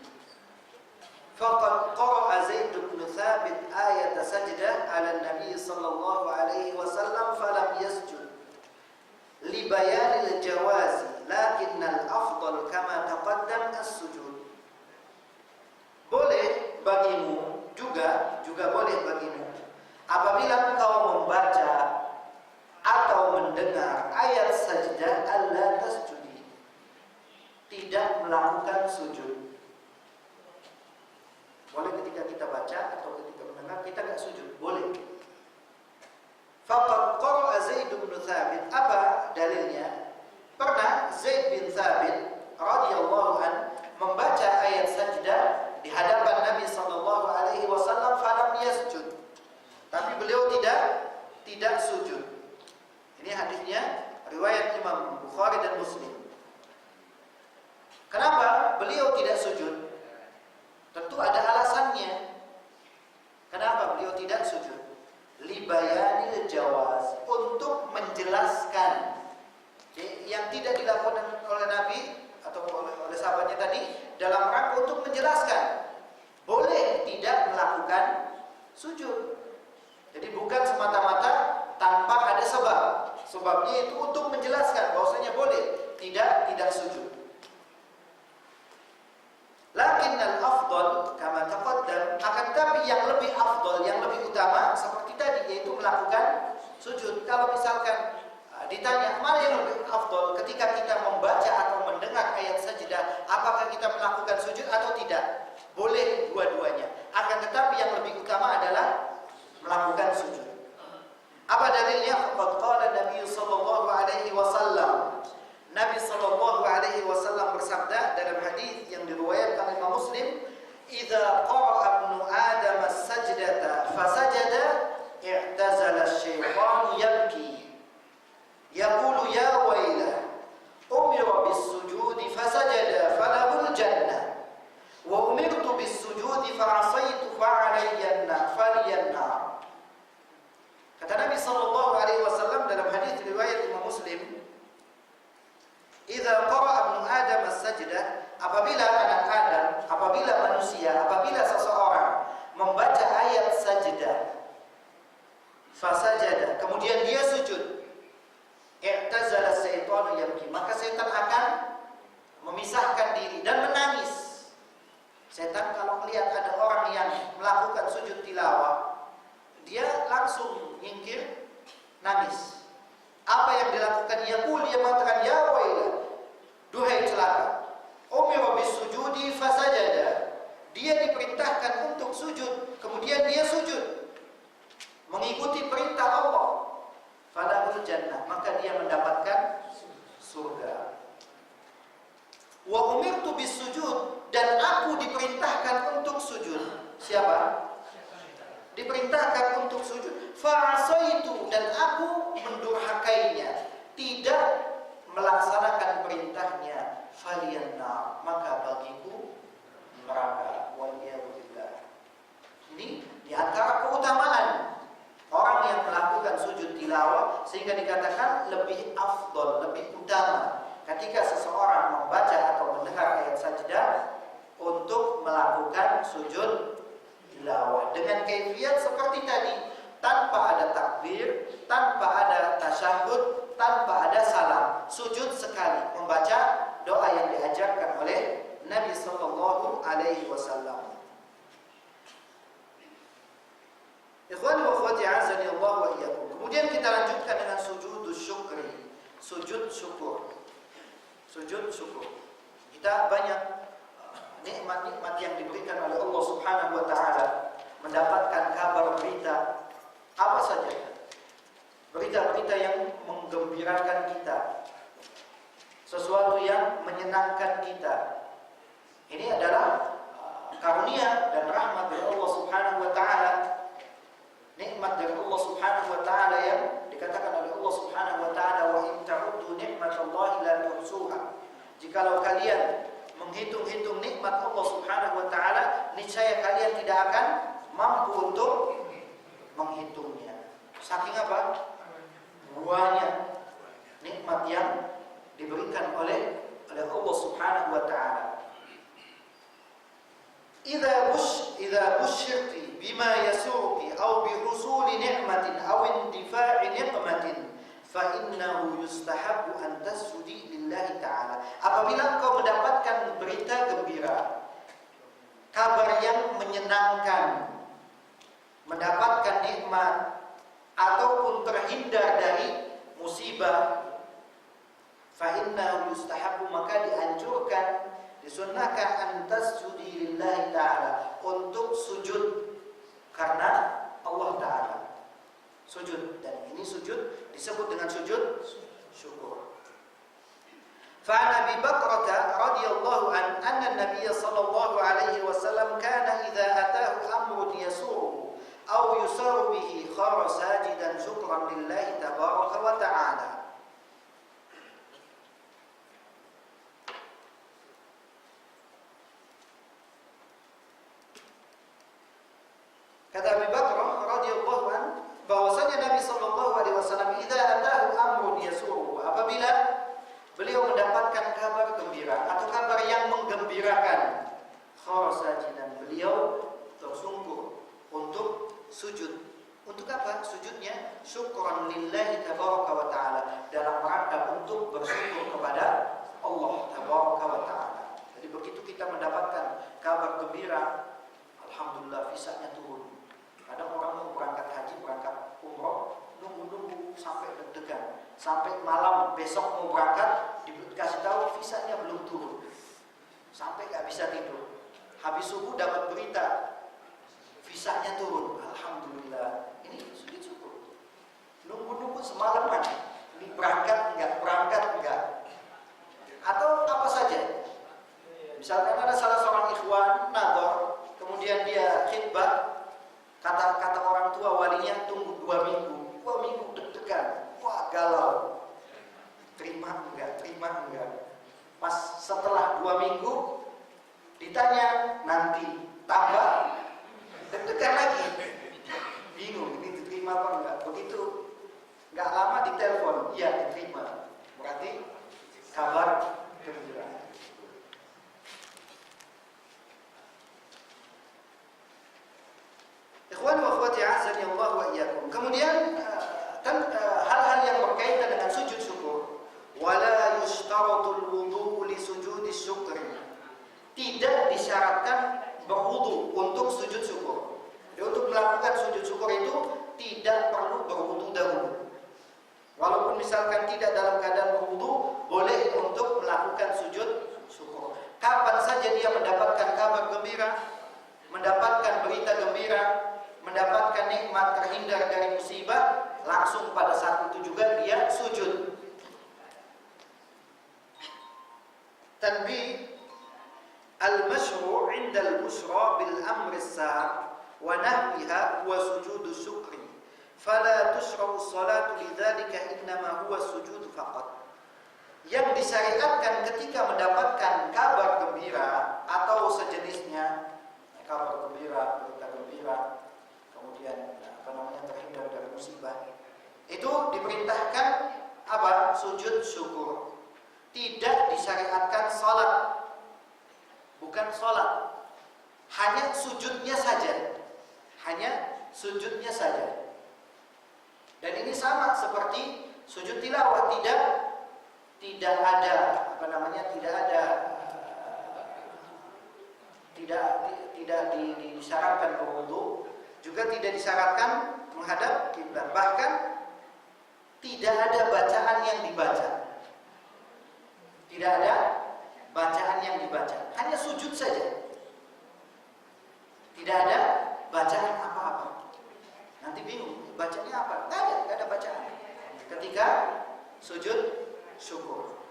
Faqad qara'a Zaid bin Thabit ayata sajdah 'ala an-nabi sallallahu alaihi wasallam falam yasjud li bayanil jawazi lakinnal afdal kama taqaddam as-sujud. Boleh bagimu juga boleh bagimu apabila engkau membaca atau mendengar ayat sajdah alla tasjudi, tidak melakukan sujud. Boleh ketika kita baca atau ketika mendengar kita enggak sujud, boleh. Faqad qara'a Zaid bin Thabit. Apa dalilnya? Pernah Zaid bin Thabit radhiyallahu an membaca ayat sajdah di hadapan Nabi sallallahu alaihi wasallam falam yasjud. Tapi beliau tidak sujud. Ini hadisnya riwayat Imam Bukhari dan Muslim. Kenapa beliau tidak sujud? Tentu ada alasannya. Kenapa beliau tidak sujud? Libayanil jawaz, untuk menjelaskan yang tidak dilakukan oleh Nabi atau oleh sahabatnya tadi, dalam rangka untuk menjelaskan boleh tidak melakukan sujud. Jadi bukan semata-mata tanpa ada sebab. Sebabnya itu untuk menjelaskan bahwasanya boleh tidak sujud. Lakinnal afdal kama taqaddam, akan tapi yang lebih afdal, yang lebih utama seperti tadi, yaitu melakukan sujud. Kalau misalkan ditanya mana yang lebih afdal ketika kita membaca atau mendengar ayat sajdah, apakah kita melakukan sujud atau tidak? Boleh dua-duanya. Akan tetapi yang lebih utama adalah melakukan sujud. Apa dalilnya? Faqad qala Nabi sallallahu alaihi wasallam. Nabi sallallahu alaihi wasallam bersabda dalam hadis yang diriwayatkan oleh Imam Muslim, idza qara'a ibnu Adam as-sajdata fasajada i'tazala asy-syaitanu yabki yaqulu ya wailah umira bis-sujudi fasajada falahul jannah wa umirtu bis-sujudi fa'asaitu fa'alayya an-nar. Kata Nabi sallallahu alaihi wasallam dalam hadis riwayat Imam Muslim, idza qara'a ibnu Adam as-sajdah, apabila anak Adam, apabila manusia, apabila seseorang membaca ayat sajdah, fasajada, kemudian dia sujud, i'tazala syaitanu yabki, maka setan akan memisahkan diri dan menangis. Setan kalau melihat ada orang yang melakukan sujud tilawah, dia langsung nyingkir, nangis. Apa yang dilakukan? Dia mengatakan ya wailah, duhai celaka. Umira bis-sujudi fasajada. Dia diperintahkan untuk sujud, kemudian dia sujud mengikuti perintah Allah. Falahul jannah, maka dia mendapatkan surga. Wa umirtu bis-sujud, dan aku diperintahkan untuk sujud. Siapa? Diperintahkan untuk sujud. Fa'asaitu, dan aku mendurhakainya, tidak melaksanakan perintahnya. Faliyannar, maka bagiku neraka. Waliyahudillah. Ini diantara keutamaan orang yang melakukan sujud tilawah, sehingga dikatakan lebih afdol, lebih utama ketika seseorang membaca atau mendengar ayat sajdah untuk melakukan sujud tilawah dengan kaifiat seperti tadi, tanpa ada takbir, tanpa ada tasyahud, tanpa ada salam, sujud sekali membaca doa yang diajarkan oleh Nabi sallallahu alaihi wasallam. Ikhwani wa akhwati azani Allah wa iyyakum. Kemudian kita lanjutkan dengan sujudus syukri, sujud syukur. Sujud syukur. Kita banyak nikmat-nikmat yang diberikan oleh Allah Subhanahu wa taala, mendapatkan kabar berita apa saja. Berita-berita yang menggembirakan kita, sesuatu yang menyenangkan kita. Ini adalah karunia dan rahmat dari Allah Subhanahu wa taala. Nikmat dari Allah Subhanahu wa taala yang dikatakan oleh Allah Subhanahu wa taala, wa in ta'uddu ni'matallahi la tuhsuha. Jikalau kalian menghitung-hitung nikmat Allah Subhanahu wa taala, niscaya kalian tidak akan mampu untuk menghitungnya. Saking apa? Banyak nikmat yang diberikan oleh Allah Subhanahu wa taala. Idza busyirti bima yasuruki aw bihusuli ni'matin aw indifa'i niqmatin fa innahu yustahabbu an tasjudi lillahi ta'ala. Apabila engkau mendapatkan berita gembira, kabar yang menyenangkan, mendapatkan nikmat ataupun terhindar dari musibah, fa innahu yustahabbu, maka dianjurkan, disunnahkan antas sujudi lillahi ta'ala, untuk sujud karena Allah ta'ala. Sujud, dan ini sujud disebut dengan sujud syukur. Fa'an Abi Bakrata radhiyallahu an anna an-nabiy sallallahu alaihi wasallam kana idza ataahu amrun yasuruhu aw yusaru bihi khara sajidan syukran lillahi tabaraka wa ta'ala. Kata Abi Bakrah radhiyallahu an, bahwasanya Nabi sallallahu alaihi wasallam idza atahu amrun yasuruhu, apabila beliau mendapatkan kabar gembira atau kabar yang menggembirakan, kharasajidan, beliau tersungkur untuk sujud. Untuk apa sujudnya? Syukran lillahi tabaraka wa ta'ala, dalam rangka untuk bersyukur kepada Allah tabaraka wa ta'ala. Jadi begitu kita mendapatkan kabar gembira, alhamdulillah visanya turun. Kadang orang mau berangkat haji, berangkat umroh, nunggu sampai deg-degan, sampai malam besok mau berangkat, dikasih tahu visanya belum turun, sampai gak bisa tidur. Habis subuh dapat berita visanya turun, alhamdulillah. Ini sujud syukur. Nunggu semalaman, ini berangkat enggak, atau apa saja. Misalkan ada salah seorang ikhwan nador kemudian dia khidbah, kata orang tua walinya tunggu 2 minggu. 2 minggu deg-degan, wah galau. Terima enggak. Pas setelah 2 minggu ditanya nanti tambah, deg-degan lagi. Bingung ini diterima apa enggak. Begitu enggak lama ditelepon, iya diterima. Berarti kabar gembira. Ikhwan wa akhwati azani Allah wa iyyakum. Kemudian hal-hal yang berkaitan dengan sujud syukur. Wala yushtaratul wudu li sujudi syukri. Tidak disyaratkan berwudu untuk sujud syukur. Jadi untuk melakukan sujud syukur itu tidak perlu berwudu dahulu. Walaupun misalkan tidak dalam keadaan berwudu, boleh untuk melakukan sujud syukur. Kapan saja dia mendapatkan kabar gembira, mendapatkan berita gembira, mendapatkan nikmat terhindar dari musibah, langsung pada saat itu juga dia sujud. Tanbih al-mashru' 'inda al-busra bil amri as-sa'ab wa nahwiha huwa sujud syukri. Fala tushra'u as-salatu lidzalika innama huwa sujud faqat. Yang disyariatkan ketika mendapatkan kabar gembira atau sejenisnya, kabar gembira, berita gembira, kemudian terhindar dari musibah, itu diperintahkan apa? Sujud syukur. Tidak disyariatkan salat, bukan salat, hanya sujudnya saja, dan ini sama seperti sujud tilawah, tidak ada disyaratkan berwudu, juga tidak disyaratkan menghadap kiblat, bahkan tidak ada bacaan yang dibaca. Tidak ada bacaan yang dibaca, hanya sujud saja. Tidak ada bacaan apa-apa. Nanti bingung, bacanya apa? Tidak ada bacaan. Ketika sujud syukur.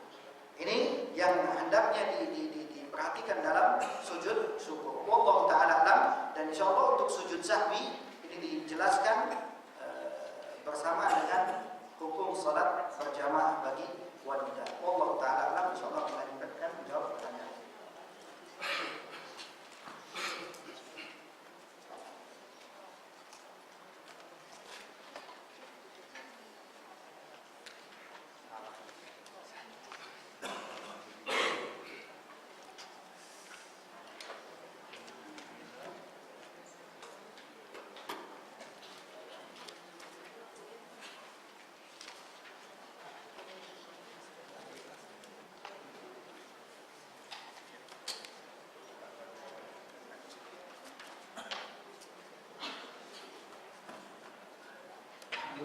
Ini yang hendaknya diperhatikan dalam sujud syukur. Wallahu ta'ala alam. Dan insyaallah untuk sujud sahwi ini dijelaskan bersama dengan hukum salat berjamaah bagi wanita. Wallahu ta'ala alam. Insyaallah kita akan menjawab pertanyaan.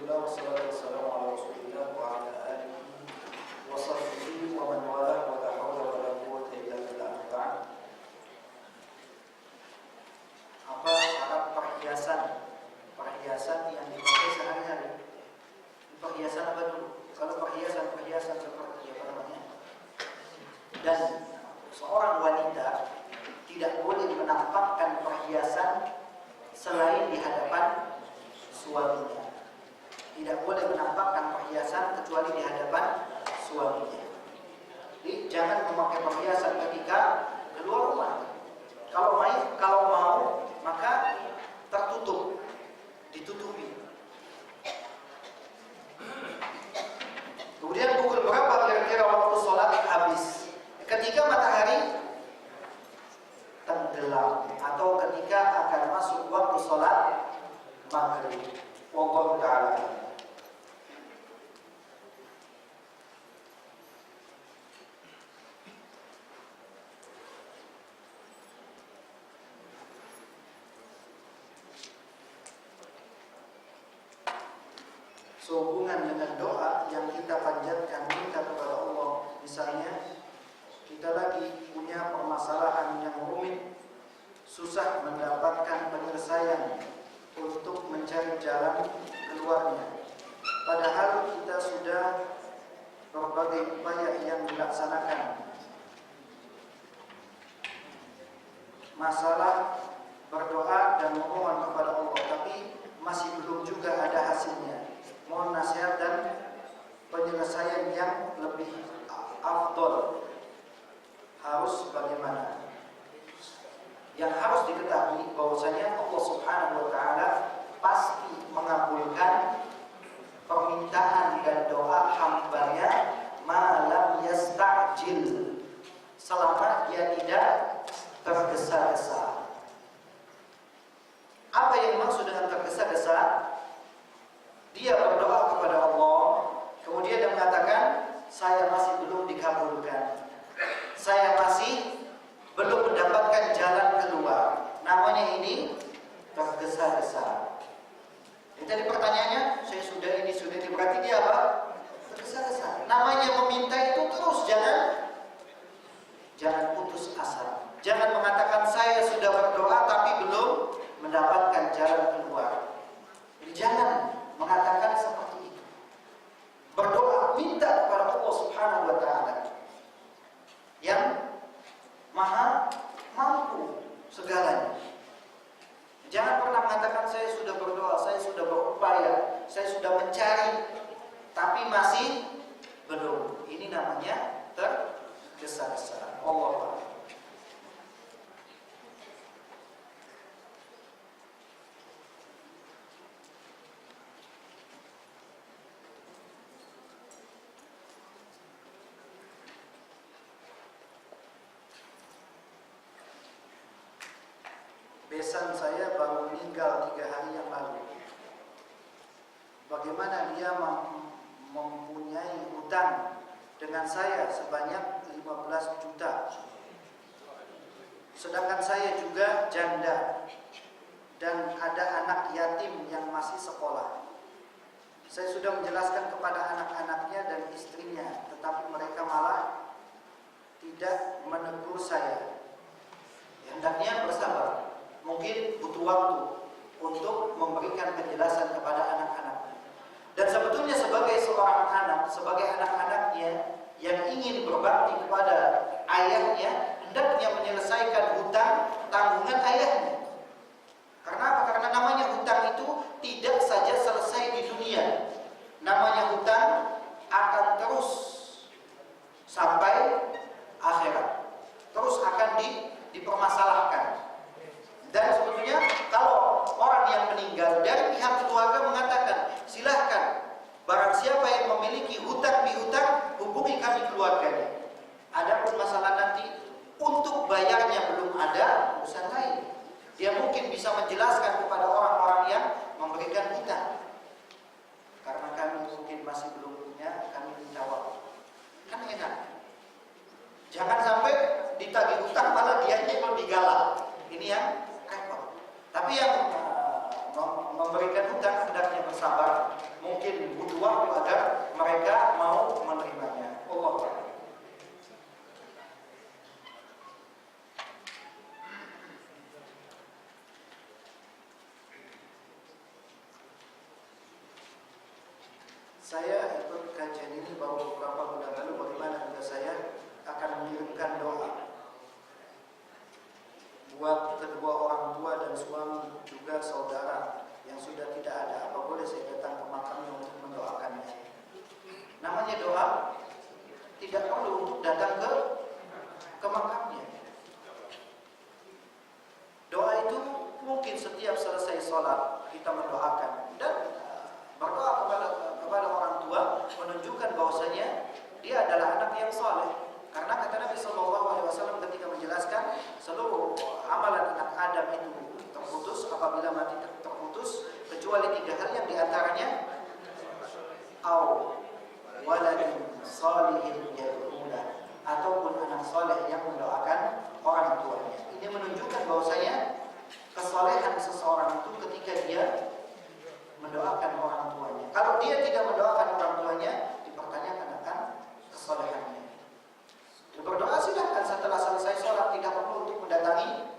Wassalatu wassalamu ala Rasulillah wa ala alihi wa sahbihi wa man walah wa la hawla wa la quwwata illa billah. Apa syarat perhiasan yang dipakai sehari-hari? Perhiasan apa dulu? Kalau perhiasan seperti apa namanya? Dan seorang wanita tidak boleh menampakkan perhiasan selain di hadapan suaminya. Tidak boleh menampakkan perhiasan kecuali di hadapan suaminya. Jadi jangan memakai perhiasan ketika keluar rumah. Kalau mau maka tertutup, ditutupi. Kemudian pukul berapa kira-kira waktu sholat habis? Ketika matahari tenggelam atau ketika akan masuk waktu sholat maghrib. Wallahu ta'ala. Sehubungan dengan doa yang kita panjatkan minta kepada Allah, misalnya kita lagi punya permasalahan yang rumit, susah mendapatkan penyelesaian untuk mencari jalan keluarnya, padahal kita sudah berbagai upaya yang dilaksanakan. Masalah berdoa dan memohon kepada Allah, tapi masih belum juga ada hasilnya. Mohon nasihat dan penyelesaian yang lebih afdol. Harus bagaimana? Yang harus diketahui bahwasanya Allah Subhanahu wa taala pasti mengabulkan permintaan dan doa hambanya malam yasta'jil, selama dia tidak tergesa-gesa. Apa yang dimaksud dengan tergesa-gesa? Dia berdoa kepada Allah, kemudian dia mengatakan, saya masih belum dikabulkan, saya masih belum mendapatkan jalan keluar. Namanya ini tergesa-gesa. Jadi pertanyaannya, saya sudah ini, berarti dia apa? Tergesa-gesa. Namanya meminta itu terus, jangan putus asa. Jangan mengatakan saya sudah berdoa tapi belum mendapatkan jalan keluar. Jadi jangan mengatakan seperti itu. Berdoa, minta kepada Allah Subhanahu wa taala yang Maha mampu segalanya. Jangan pernah mengatakan saya sudah berdoa, saya sudah berupaya, saya sudah mencari, tapi masih belum. Ini namanya tergesa-gesa. Allah. Besan saya baru meninggal 3 hari yang lalu. Bagaimana dia mempunyai hutang dengan saya sebanyak 15 juta. Sedangkan saya juga janda dan ada anak yatim yang masih sekolah. Saya sudah menjelaskan kepada anak-anaknya dan istrinya, tetapi mereka malah tidak menegur saya. Hendaknya bersabar. Mungkin butuh waktu untuk memberikan penjelasan kepada anak-anaknya. Dan sebetulnya sebagai seorang anak, sebagai anak-anaknya yang ingin berbakti kepada ayahnya, hendaknya menyelesaikan hutang tanggungan ayahnya. Karena apa? Karena namanya hutang itu tidak saja selesai di dunia. Namanya hutang akan terus sampai akhirat. Terus akan dipermasalahkan. Dan sebetulnya kalau orang yang meninggal dari pihak keluarga mengatakan, silahkan barang siapa yang memiliki hutang piutang, hubungi kami keluarganya. Adapun masalah nanti untuk bayarnya belum ada, urusan lain. Dia mungkin bisa menjelaskan kepada orang-orang yang memberikan hutang. Karena kami mungkin masih belum punya, kami minta waktu. Kan enak. Jangan sampai ditagih hutang malah dia lebih galak. Ini yang repot. Tapi yang memberikan hutang hendaknya bersabar. Mungkin butuh waktu agar mereka mau menerimanya. Allah Ta'ala. Saya ikut kajian ini baru beberapa bulan lalu. Bagaimana juga saya akan mengirimkan doa buat kedua orang tua dan suami, juga saudara yang sudah tidak ada. Apa boleh saya datang ke makamnya untuk mendoakannya? Namanya doa tidak perlu untuk datang ke makamnya. Doa itu mungkin setiap selesai sholat kita mendoakan, dan berdoa kepada orang tua menunjukkan bahwasanya dia adalah anak yang saleh. Karena kata Nabi SAW ketika menjelaskan seluruh amalan anak Adam itu terputus apabila mati terputus kecuali 3 hal yang diantaranya au waladin salihin yad'ulah, ataupun anak saleh yang mendoakan orang tuanya. Ini menunjukkan bahwasanya kesalehan seseorang itu ketika dia mendoakan orang tuanya. Kalau dia tidak mendoakan orang tuanya, dipertanyakan akan kesalehannya. Berdoa silahkan setelah selesai sholat, tidak perlu untuk mendatangi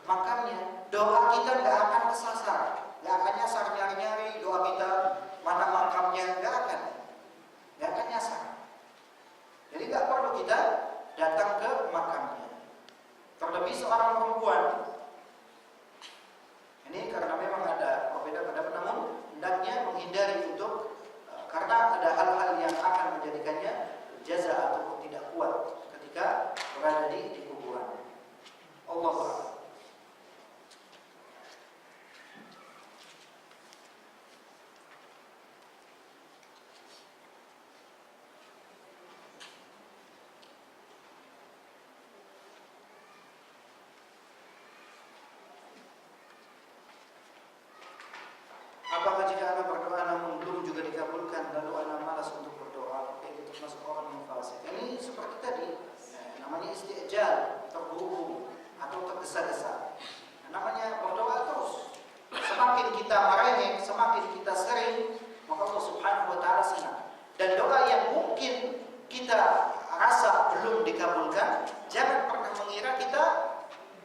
makamnya. Doa kita nggak akan kesasar, nggak akan nyasar nyari-nyari doa kita mana makamnya, nggak akan nyasar. Jadi nggak perlu kita datang ke makamnya. Terlebih seorang perempuan dikabulkan lalu ana malas untuk berdoa, kayak itu termasuk orang yang fasik. Ini seperti tadi, namanya istijal, terburu-buru atau tergesa-gesa. Namanya berdoa terus. Semakin kita merengek, semakin kita sering, maka Allah Subhanahu wa taala senang. Dan doa yang mungkin kita rasa belum dikabulkan, jangan pernah mengira kita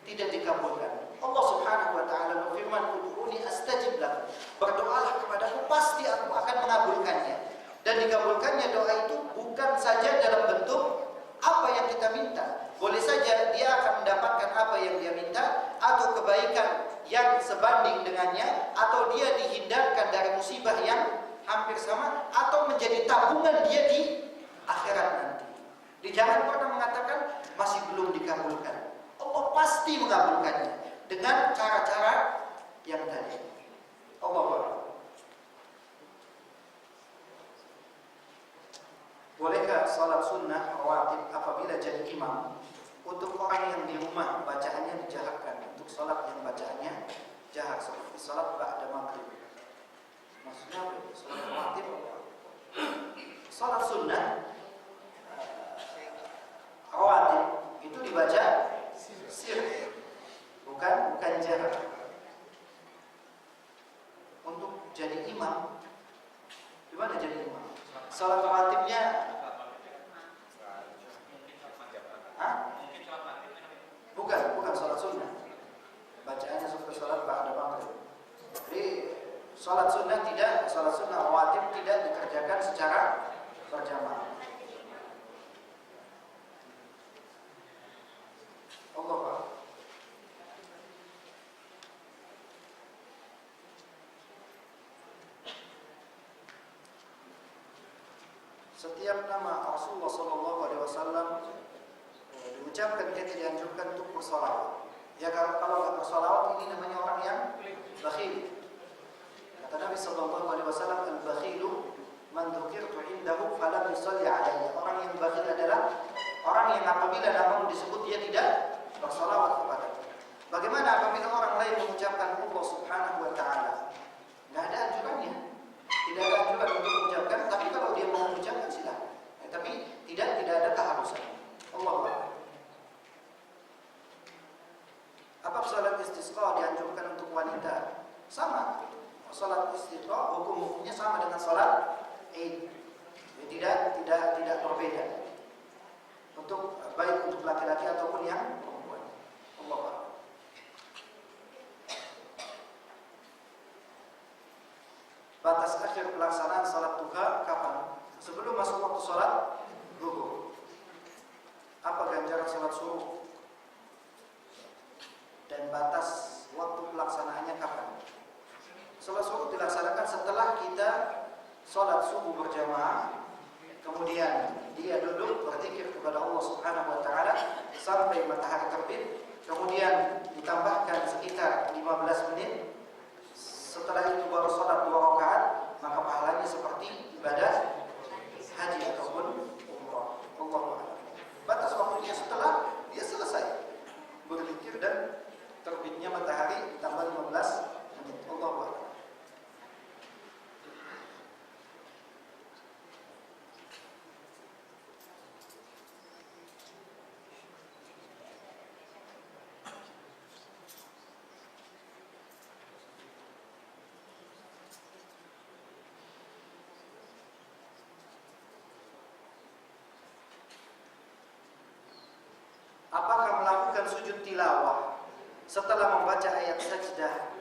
tidak dikabulkan. Allah Subhanahu wa taala berfirman, "Ud'uni astajib lakum." Berdoalah kepadaku, pasti aku akan mengabulkannya. Dan dikabulkannya doa itu bukan saja dalam bentuk apa yang kita minta. Boleh saja dia akan mendapatkan apa yang dia minta, atau kebaikan yang sebanding dengannya, atau dia dihindarkan dari musibah yang hampir sama, atau menjadi tabungan dia di akhirat nanti. Jangan pernah mengatakan masih belum dikabulkan. Allah pasti mengabulkannya dengan cara-cara yang tadi. Allah. Bolehkah salat sunnah rawatib apabila jadi imam? Untuk orang yang di rumah bacaannya dijaharkan, untuk salat yang bacaannya jahar seperti salat ba'da maghrib. Maksudnya apa? Salat rawatib. Salat sunnah rawatib itu dibaca sir, bukan jahar. Untuk jadi imam, gimana jadi imam? Salat rawatibnya bukan salat sunnah. Bacaannya seperti salat ba'da maghrib. Jadi salat sunnah rawatib tidak dikerjakan secara berjamaah. Allah. Setiap nama Rasulullah SAW diucapkan ketika dianjurkan untuk bersolawat. Ya kalau nggak bersolawat ini namanya orang yang bakhil. Kata Nabi SAW, al-bakhilu man dzukirtu indahu falam yusalli alayya. Orang yang bakhil adalah orang yang apabila namamu disebut dia tidak bersolawat kepada. Bagaimana apabila orang lain mengucapkan Allah Subhanahu wa taala? Enggak ada anjurannya. Tidak ada anjuran untuk mengucapkan, tapi kalau dia mau mengucapkan silakan. Tapi tidak ada keharusan. Allah. Apa salat istisqa dianjurkan untuk wanita? Sama. Salat istisqa hukum-hukumnya sama dengan salat Id. Tidak berbeda. Untuk baik untuk laki-laki ataupun yang perempuan. Allah. Batas akhir pelaksanaan salat duha kapan? Sebelum masuk waktu salat zuhur. Apa ganjaran salat subuh? Dan batas waktu pelaksanaannya kapan? Salat subuh dilaksanakan setelah kita salat subuh berjamaah, kemudian dia duduk berzikir kepada Allah Subhanahu wa taala sampai matahari terbit, kemudian ditambahkan sekitar 15 menit. Setelah itu baru salat 2 rakaat, maka pahalanya seperti ibadah haji ataupun umrah. Allah. Batas waktunya setelah dia selesai berzikir dan terbitnya matahari tambah 15 menit. Allah. Apakah melakukan sujud tilawah setelah membaca ayat sajdah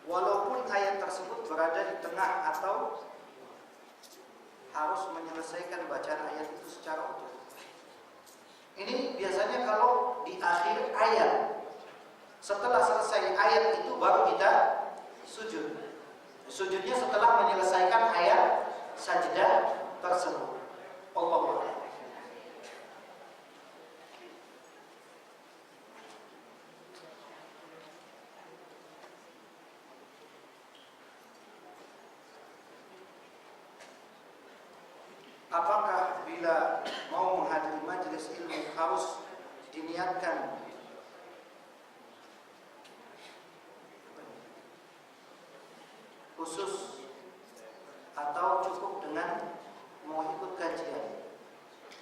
walaupun ayat tersebut berada di tengah, atau harus menyelesaikan bacaan ayat itu secara utuh? Ini biasanya kalau di akhir ayat, setelah selesai ayat itu baru kita sujud. Sujudnya setelah menyelesaikan ayat sajdah tersebut. Allah. Apakah bila mau menghadiri majelis ilmu harus diniatkan khusus atau dengan mau ikut kajian.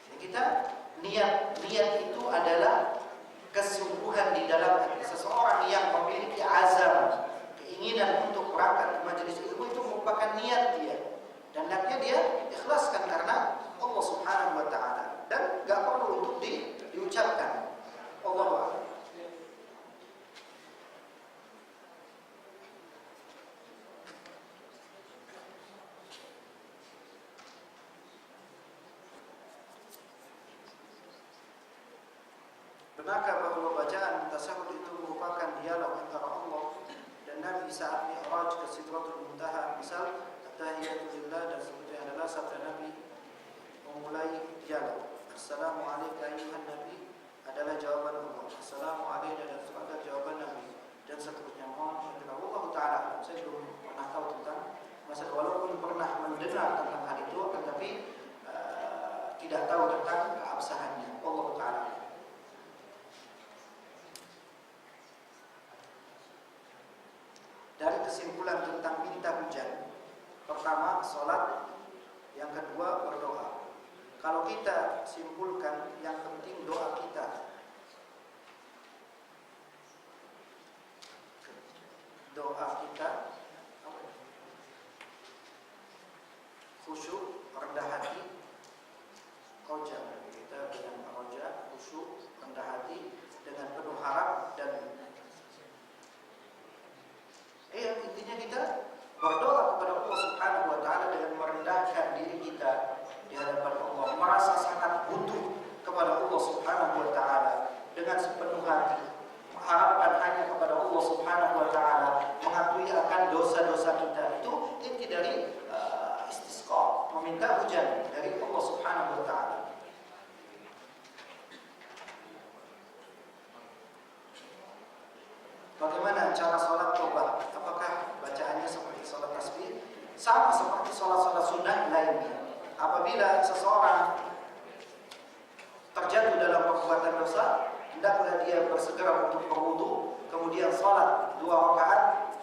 Jadi kita niat itu adalah kesungguhan di dalam hati. Seseorang yang memiliki azam, keinginan untuk berangkat ke majelis ilmu itu merupakan niat dia, dan niatnya dia ikhlaskan karena Allah Subhanahu wa taala, dan enggak perlu untuk diucapkan. Allahu a'lam. Benarkah bahwa bacaan tasyahud itu merupakan dialog antara Allah dan Nabi saat Mi'raj ke Sidratul Muntaha? Misal at-tahiyatu lillah dan seterusnya adalah sabda Nabi memulai dialog. Assalamu alayka ayyuhan nabi adalah jawaban Allah. Assalamu alayna dan seterusnya jawaban Nabi dan seterusnya. Mohon Allah taala. Saya belum pernah tahu tentang masalah, walaupun pernah mendengar tentang hal itu, tetapi tidak tahu tentang keabsahannya. Allah taala. Dari kesimpulan tentang minta hujan, pertama sholat, yang kedua berdoa. Kalau kita simpulkan, yang penting doa kita. Doa kita khusyuk, rendah hati, roja. Kita dengan roja, khusyuk, rendah hati, dengan penuh harap dan intinya kita berdoa kepada Allah Subhanahu wa taala dengan merendahkan diri kita di hadapan Allah, merasa sangat butuh kepada Allah Subhanahu wa taala dengan sepenuh hati, mengharapkan hanya kepada Allah Subhanahu wa taala, mengakui akan dosa-dosa kita. Itu inti dari istisqa, meminta hujan dari Allah Subhanahu wa taala. Bagaimana cara sholat tobat? Apakah bacaannya seperti sholat tasbih? Sama seperti sholat-sholat sunnah lainnya. Apabila seseorang terjatuh dalam perbuatan dosa, hendaklah dia bersegera untuk berwudu, kemudian sholat 2 rakaat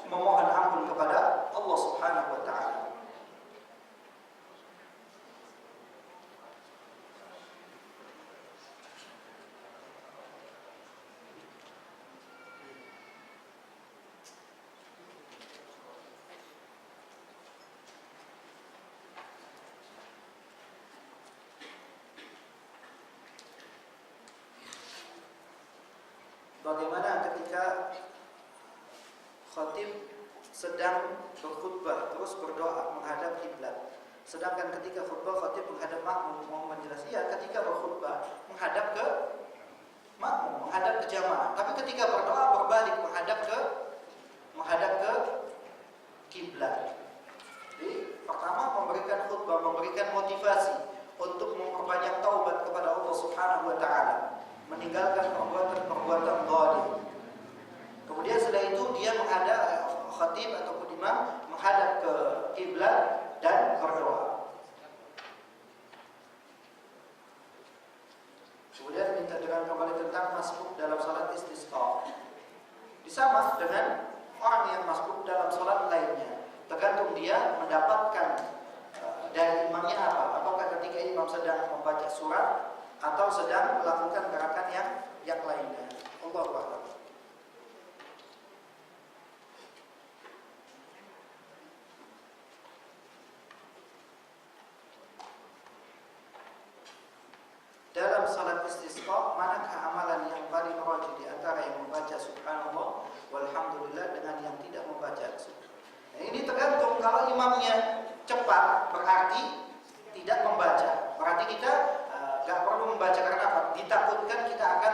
memohon ampun kepada Allah Subhanahu wa taala. Bagaimana ketika khatib sedang berkhutbah terus berdoa menghadap kiblat, sedangkan ketika khutbah khatib menghadap makmum? Mau menjelaskan, ya, ketika berkhutbah menghadap ke makmum, menghadap ke jamaah, tapi ketika berdoa berbalik menghadap ke kiblat. Jadi pertama memberikan khutbah, memberikan motivasi untuk memperbanyak taubat kepada Allah Subhanahu wa taala, meninggalkan perbuatan zalim. Kemudian setelah itu dia menghadap khatib ataupun imam menghadap ke kiblat dan berdoa. Kemudian minta dengan kembali tentang masbuk dalam salat istisqa. Sama dengan orang yang masbuk dalam salat lainnya, tergantung dia mendapatkan dari imamnya apa. Apakah ketika imam sedang membaca surat atau sedang melakukan gerakan yang lainnya. Allahu a'lam. Dalam salat istisqa, manakah amalan yang paling rajih di antara yang membaca subhanallah walhamdulillah dengan yang tidak membaca? Nah, ini tergantung. Kalau imamnya cepat berarti tidak membaca. Berarti kita gak perlu membaca, karena apa? Ditakutkan kita akan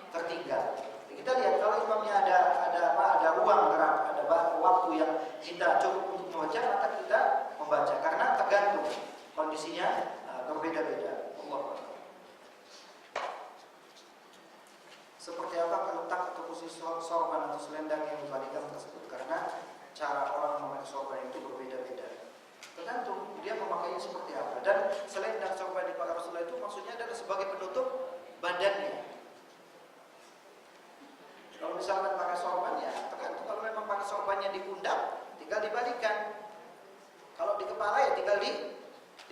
tertinggal. Jadi kita lihat kalau imamnya ada ruang gerak, ada waktu yang kita cukup untuk membaca, maka kita membaca. Karena tergantung kondisinya berbeda-beda. Allah. Seperti apa letak atau posisi sorban atau selendang yang dibalikan tersebut? Karena cara orang memakai sorban itu berbeda-beda. Tergantung dia memakainya seperti apa. Dan selendang sorban di para Rasulullah itu maksudnya adalah sebagai penutup badannya. Kalau misalkan pakai sorban, ya tergantung. Kalau memang pakai sorbannya di pundak, tinggal dibalikan. Kalau di kepala, ya tinggal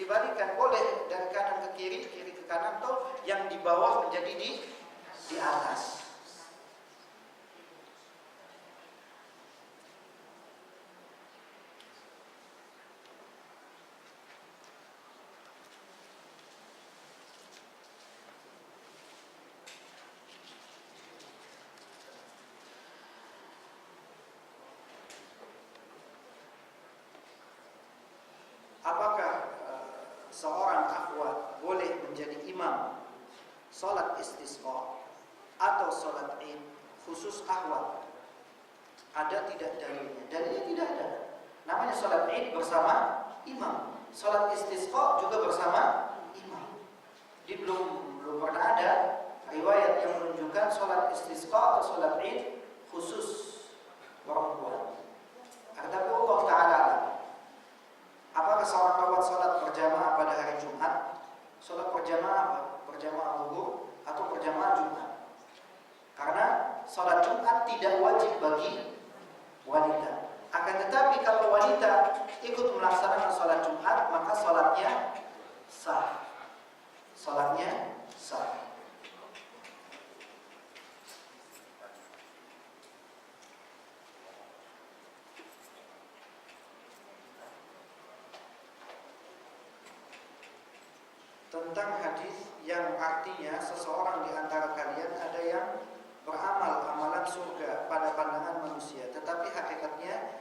Dibalikan, boleh dari kanan ke kiri, kiri ke kanan, atau yang di bawah menjadi di atas. Apakah seorang akhwat boleh menjadi imam salat istisqa atau salat Id khusus akhwat? Ada tidak dalilnya? Dalilnya tidak ada. Namanya salat Id bersama imam, salat istisqa juga bersama imam. Jadi belum pernah ada riwayat yang menunjukkan salat istisqa atau salat Id khusus perempuan. Tetapi Allah Ta'ala, apakah seorang akhwat salat berjamaah pada hari Jumat? Salat berjamaah apa? Berjamaah zuhur atau berjamaah Jumat? Karena salat Jumat tidak wajib bagi wanita. Akan tetapi kalau wanita ikut melaksanakan salat Jumat, maka salatnya sah. Salatnya sah. Tentang hadis yang artinya seseorang di antara kalian ada yang beramal amalan surga pada pandangan manusia, tetapi hakikatnya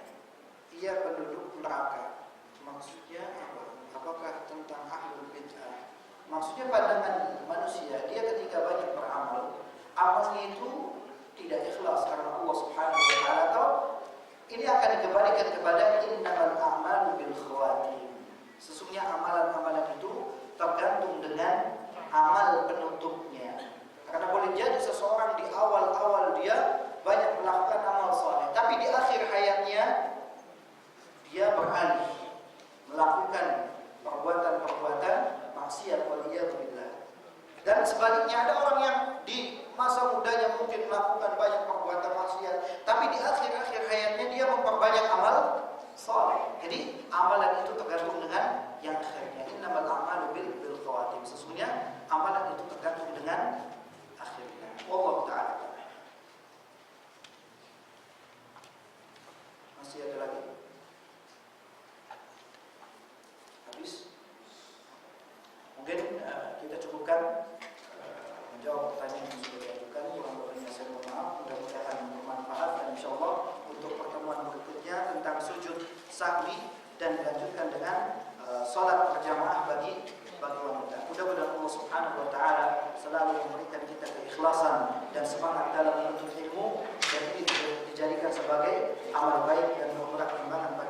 ia penduduk neraka. Maksudnya apa? Apakah tentang ahlul bid'ah? Maksudnya pandangan manusia, dia ketika banyak beramal, amalnya itu tidak ikhlas karena Allah Subhanahu wa taala, atau ini akan dikembalikan kepada innamal a'malu bil khawatim. Sesungguhnya amalan-amalan itu tergantung dengan amal penutupnya. Karena boleh jadi seseorang di awal-awal dia banyak melakukan amal soleh, tapi di akhir hayatnya dia beralih melakukan perbuatan-perbuatan maksiat, waliyadzubillah. Dan sebaliknya ada orang yang di masa mudanya mungkin melakukan banyak perbuatan maksiat, tapi di akhir-akhir hayatnya dia memperbanyak amal soleh. Jadi amalan itu tergantung dengan yang akhirnya. Innamal a'malu bil khawatim. Sesungguhnya amalan itu tergantung dengan akhirnya. Wallahu ta'ala. Masih ada lagi? Habis? Mungkin kita cukupkan menjawab pertanyaan yang sudah diajukan. Kurang lebihnya saya mohon maaf. Mudah-mudahan bermanfaat, dan insyaallah untuk pertemuan berikutnya tentang sujud sahwi dan dilanjutkan dengan salat berjamaah bagi wanita. Mudah-mudahan Allah Subhanahu wa taala selalu memberikan kita keikhlasan dan semangat dalam menuntut ilmu, dan ini dijadikan sebagai amal baik dan berperkembangan bagi